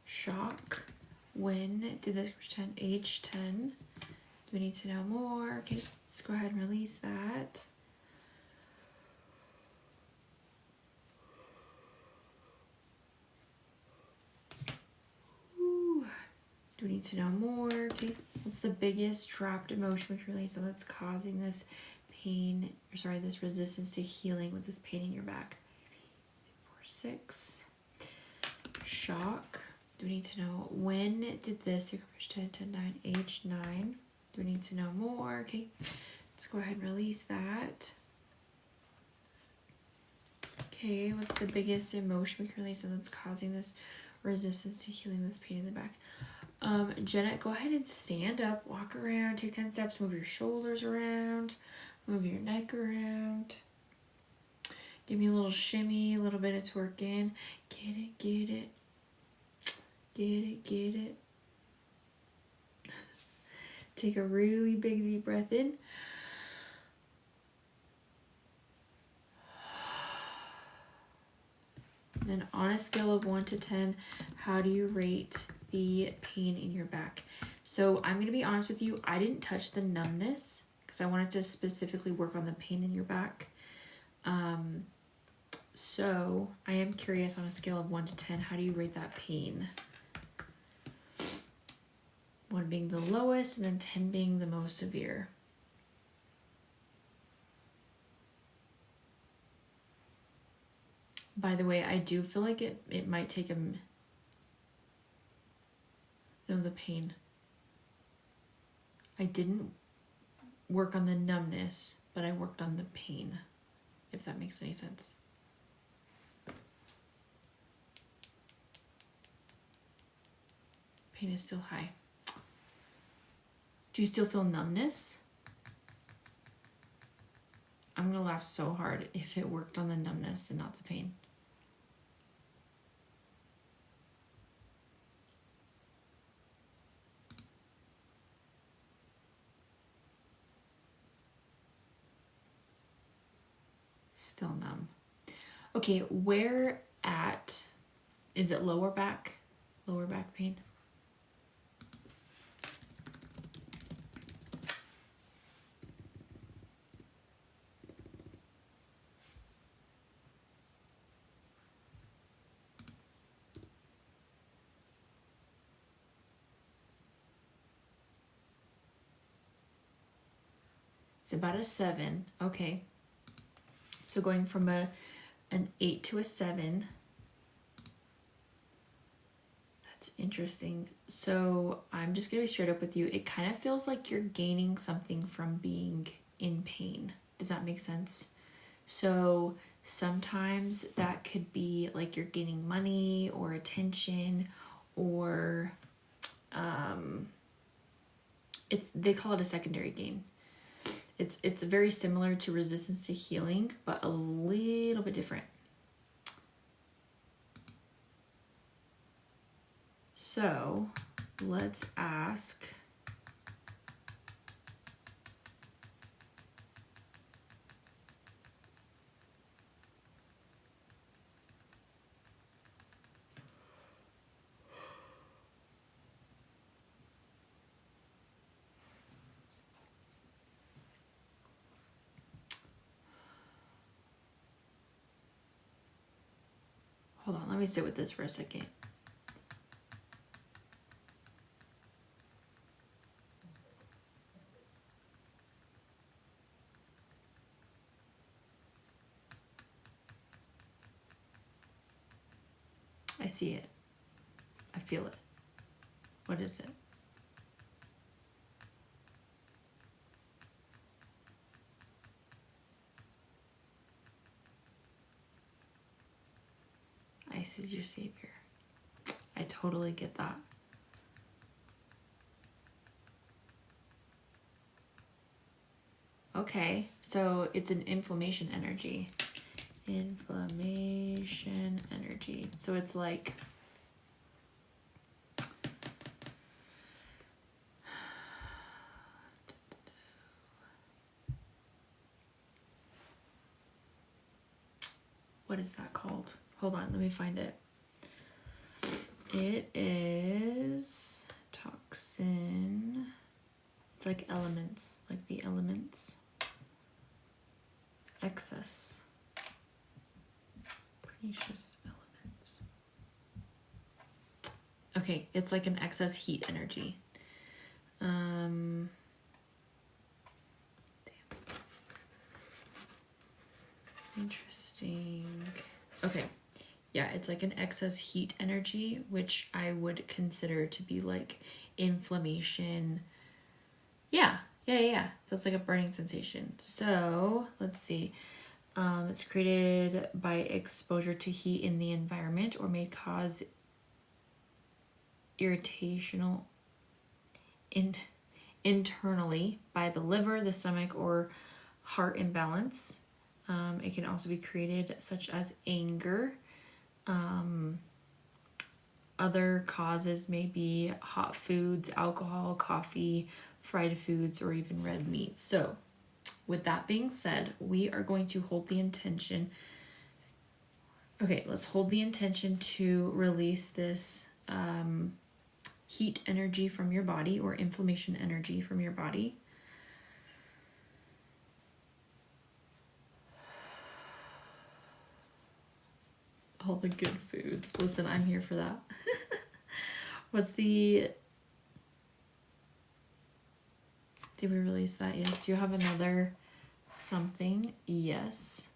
S1: Shock. When did this reach 10? Age 10. Do we need to know more? Okay, let's go ahead and release that. Ooh. Do we need to know more? Okay, what's the biggest trapped emotion we can release that's causing this pain, or sorry, this resistance to healing with this pain in your back? 2, 4, 6. Shock. Do we need to know when did this reach 10, 10, 9, age 9? Do we need to know more? Okay, let's go ahead and release that. Okay, what's the biggest emotion we can release that's causing this resistance to healing this pain in the back? Jenna, go ahead and stand up, walk around, take 10 steps, move your shoulders around, move your neck around. Give me a little shimmy, a little bit of twerking. Get it, get it. Get it, get it. Take a really big deep breath in. And then on a scale of 1 to 10, how do you rate the pain in your back? So I'm going to be honest with you. I didn't touch the numbness because I wanted to specifically work on the pain in your back. So I am curious, on a scale of 1 to 10, how do you rate that pain? 1 being the lowest and then 10 being the most severe. By the way, I do feel like it might take the pain. I didn't work on the numbness, but I worked on the pain, if that makes any sense. Pain is still high. Do you still feel numbness? I'm gonna laugh so hard if it worked on the numbness and not the pain. Still numb. Okay, where at, is it lower back? Lower back pain? It's about a 7. Okay. So going from an 8 to a 7. That's interesting. So I'm just gonna be straight up with you. It kind of feels like you're gaining something from being in pain. Does that make sense? So sometimes that could be like you're gaining money or attention, or they call it a secondary gain. It's very similar to resistance to healing, but a little bit different. So let's ask, hold on, let me sit with this for a second. I see it. I feel it. What is it? Ice is your savior. I totally get that. Okay, so it's an inflammation energy. Inflammation energy. So it's like, what is that called? Hold on, let me find it. It is toxin. It's like elements, like the elements. Excess. Pernicious elements. Okay, it's like an excess heat energy. Interesting. Okay. Yeah, it's like an excess heat energy, which I would consider to be like inflammation. Yeah. Feels like a burning sensation. So let's see. It's created by exposure to heat in the environment or may cause irritational internally by the liver, the stomach, or heart imbalance. It can also be created such as anger. Other causes may be hot foods, alcohol, coffee, fried foods, or even red meat. So with that being said, we are going to hold the intention. Okay, let's hold the intention to release this heat energy from your body or inflammation energy from your body. All the good foods. Listen, I'm here for that. What's the... Did we release that? Yes. Do you have another something? Yes.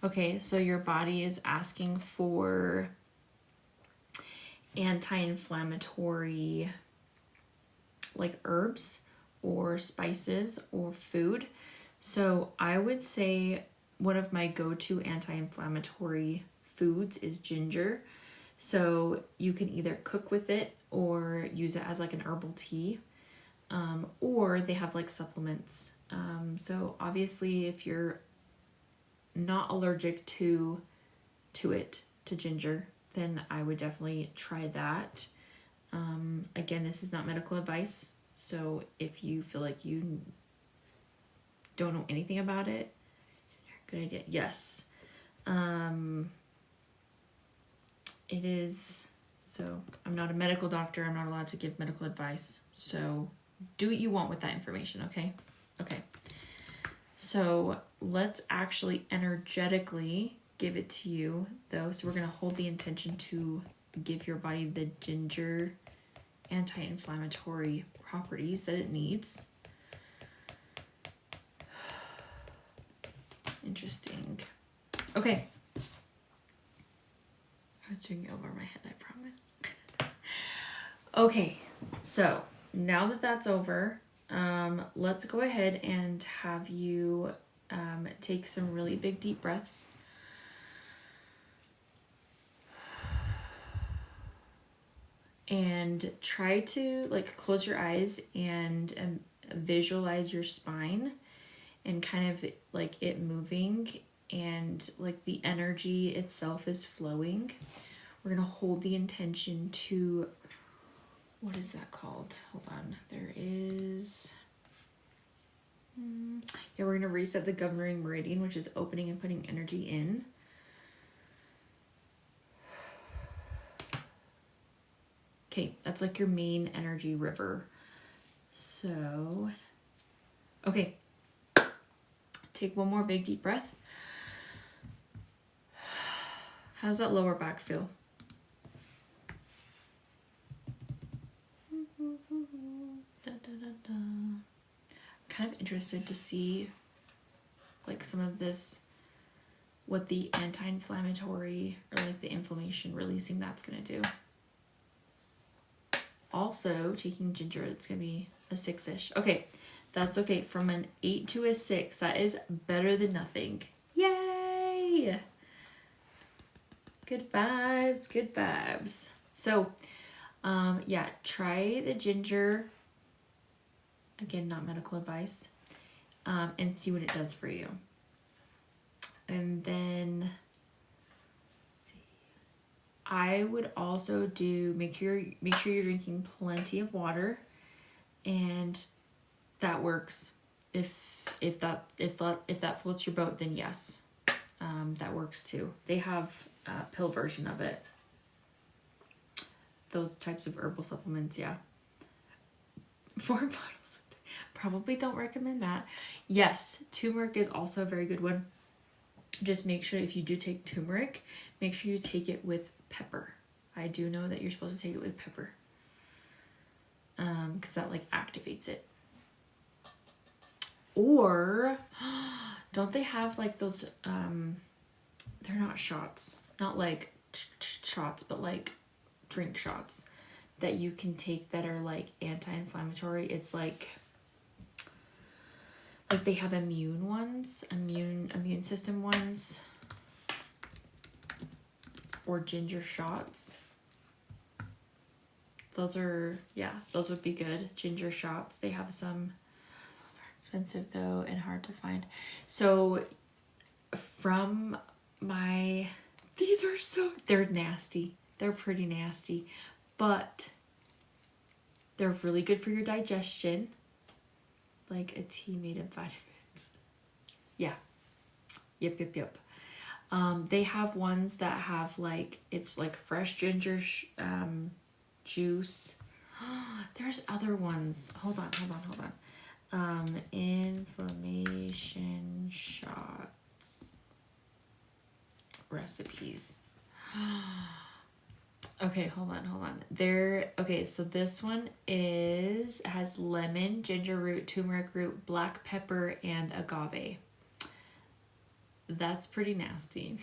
S1: Okay, so your body is asking for anti-inflammatory, like herbs or spices or food. So I would say one of my go-to anti-inflammatory foods is ginger. So you can either cook with it or use it as like an herbal tea, or they have like supplements. So obviously if you're not allergic to ginger, then I would definitely try that. Again, this is not medical advice, so if you feel like you don't know anything about it, good idea. Yes. It is. So I'm not a medical doctor. I'm not allowed to give medical advice. So do what you want with that information, okay? Okay. So let's actually energetically give it to you, though. So we're going to hold the intention to give your body the ginger anti-inflammatory properties that it needs. Interesting. Okay. I was doing it over my head, I promise. Okay, so now that that's over, let's go ahead and have you take some really big deep breaths. And try to like close your eyes and visualize your spine and kind of like it moving and like the energy itself is flowing. We're gonna hold the intention to, what is that called? Hold on, there is, yeah, we're gonna reset the governing meridian, which is opening and putting energy in. Okay, that's like your main energy river. So, okay, take one more big deep breath. How does that lower back feel? I'm kind of interested to see like some of this, what the anti-inflammatory or like the inflammation releasing that's gonna do. Also taking ginger, it's gonna be a 6-ish. Okay, that's okay. From an 8 to a 6, that is better than nothing. Yay! Good vibes, good vibes. So, yeah, try the ginger. Again, not medical advice. And see what it does for you. And then, let's see. I would also do, make sure you're drinking plenty of water, and that works. If that floats your boat, then yes, that works too. They have a pill version of it. Those types of herbal supplements, yeah. 4 bottles. Probably don't recommend that. Yes, turmeric is also a very good one. Just make sure if you do take turmeric, make sure you take it with pepper. I do know that you're supposed to take it with pepper. Because that like activates it. Or don't they have like those they're not shots, not like shots, but like drink shots that you can take that are like anti-inflammatory. It's like they have immune ones, immune system ones, or ginger shots. Those are, yeah, those would be good. Ginger shots. They have some, expensive though and hard to find. So from my, these are so, they're nasty. They're pretty nasty, but they're really good for your digestion. Like a tea made of vitamins. Yeah. Yep. They have ones that have like, it's like fresh ginger juice. There's other ones. Hold on. Inflammation shots recipes. Okay, hold on. Okay, so this one has lemon, ginger root, turmeric root, black pepper, and agave. That's pretty nasty.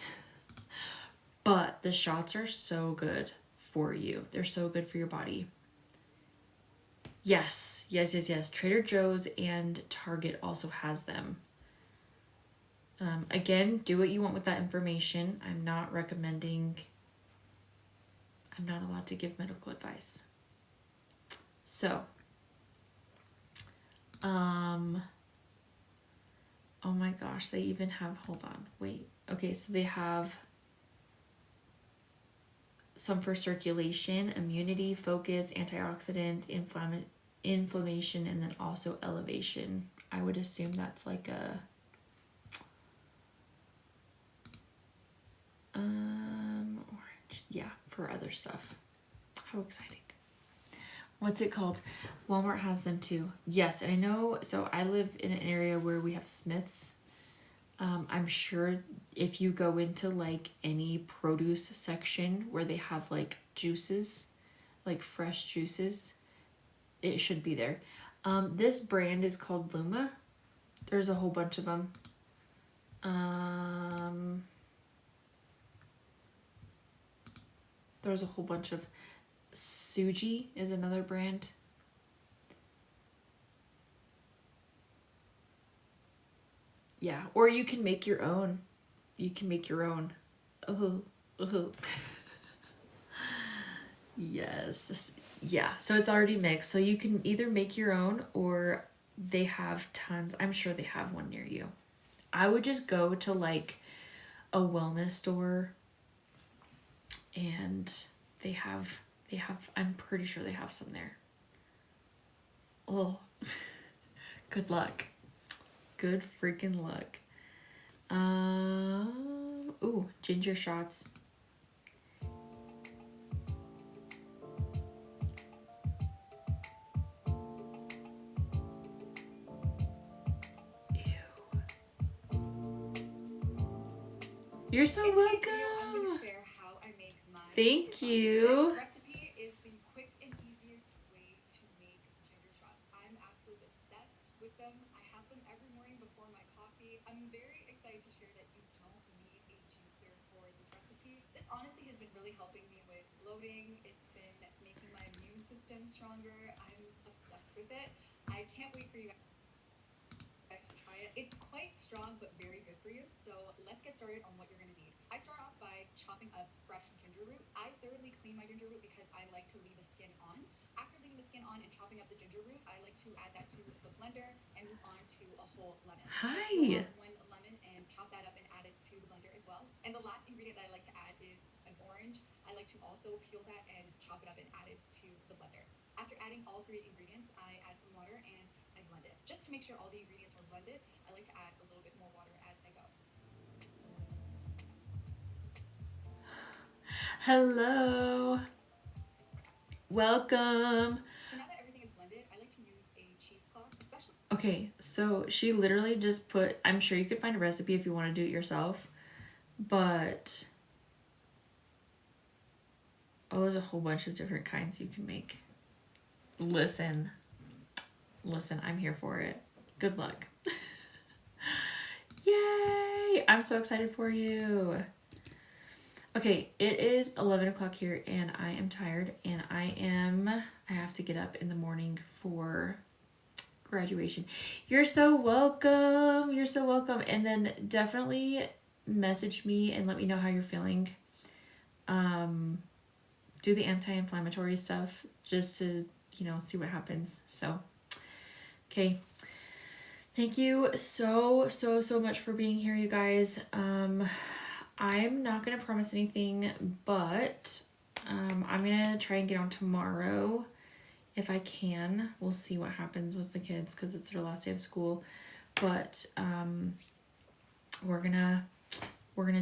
S1: But the shots are so good for you. They're so good for your body. Yes. Trader Joe's and Target also has them. Again, do what you want with that information. I'm not allowed to give medical advice. So, oh my gosh, they even have, hold on, wait. Okay, so they have some for circulation, immunity, focus, antioxidant, inflammation, and then also elevation. I would assume that's like a orange. Yeah, for other stuff. How exciting. What's it called? Walmart has them too. Yes, and I know, so I live in an area where we have Smith's. I'm sure if you go into like any produce section where they have like juices, like fresh juices, it should be there. This brand is called Luma. There's a whole bunch of them. There's a whole bunch of Suji is another brand. Yeah, or you can make your own. Oh. Yes. Yeah, so it's already mixed. So you can either make your own or they have tons. I'm sure they have one near you. I would just go to like a wellness store and they have I'm pretty sure they have some there. Oh. Good luck. Good freaking luck. Ooh, ginger shots. Ew. You're so welcome. Thank you. Hi. Hello. Welcome. Okay, so she literally just put, I'm sure you could find a recipe if you want to do it yourself, but there's a whole bunch of different kinds you can make. Listen, I'm here for it. Good luck. Yay! I'm so excited for you. Okay, it is 11 o'clock here and I am tired and I have to get up in the morning for graduation. You're so welcome. And then definitely message me and let me know how you're feeling. Do the anti-inflammatory stuff just to, see what happens. So, okay. Thank you so much for being here, you guys. I'm not going to promise anything, but I'm going to try and get on tomorrow if I can. We'll see what happens with the kids because it's their last day of school. But we're gonna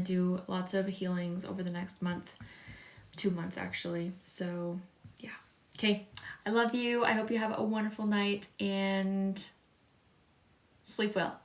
S1: do lots of healings over the next month, 2 months actually. So yeah. Okay, I love you. I hope you have a wonderful night and sleep well.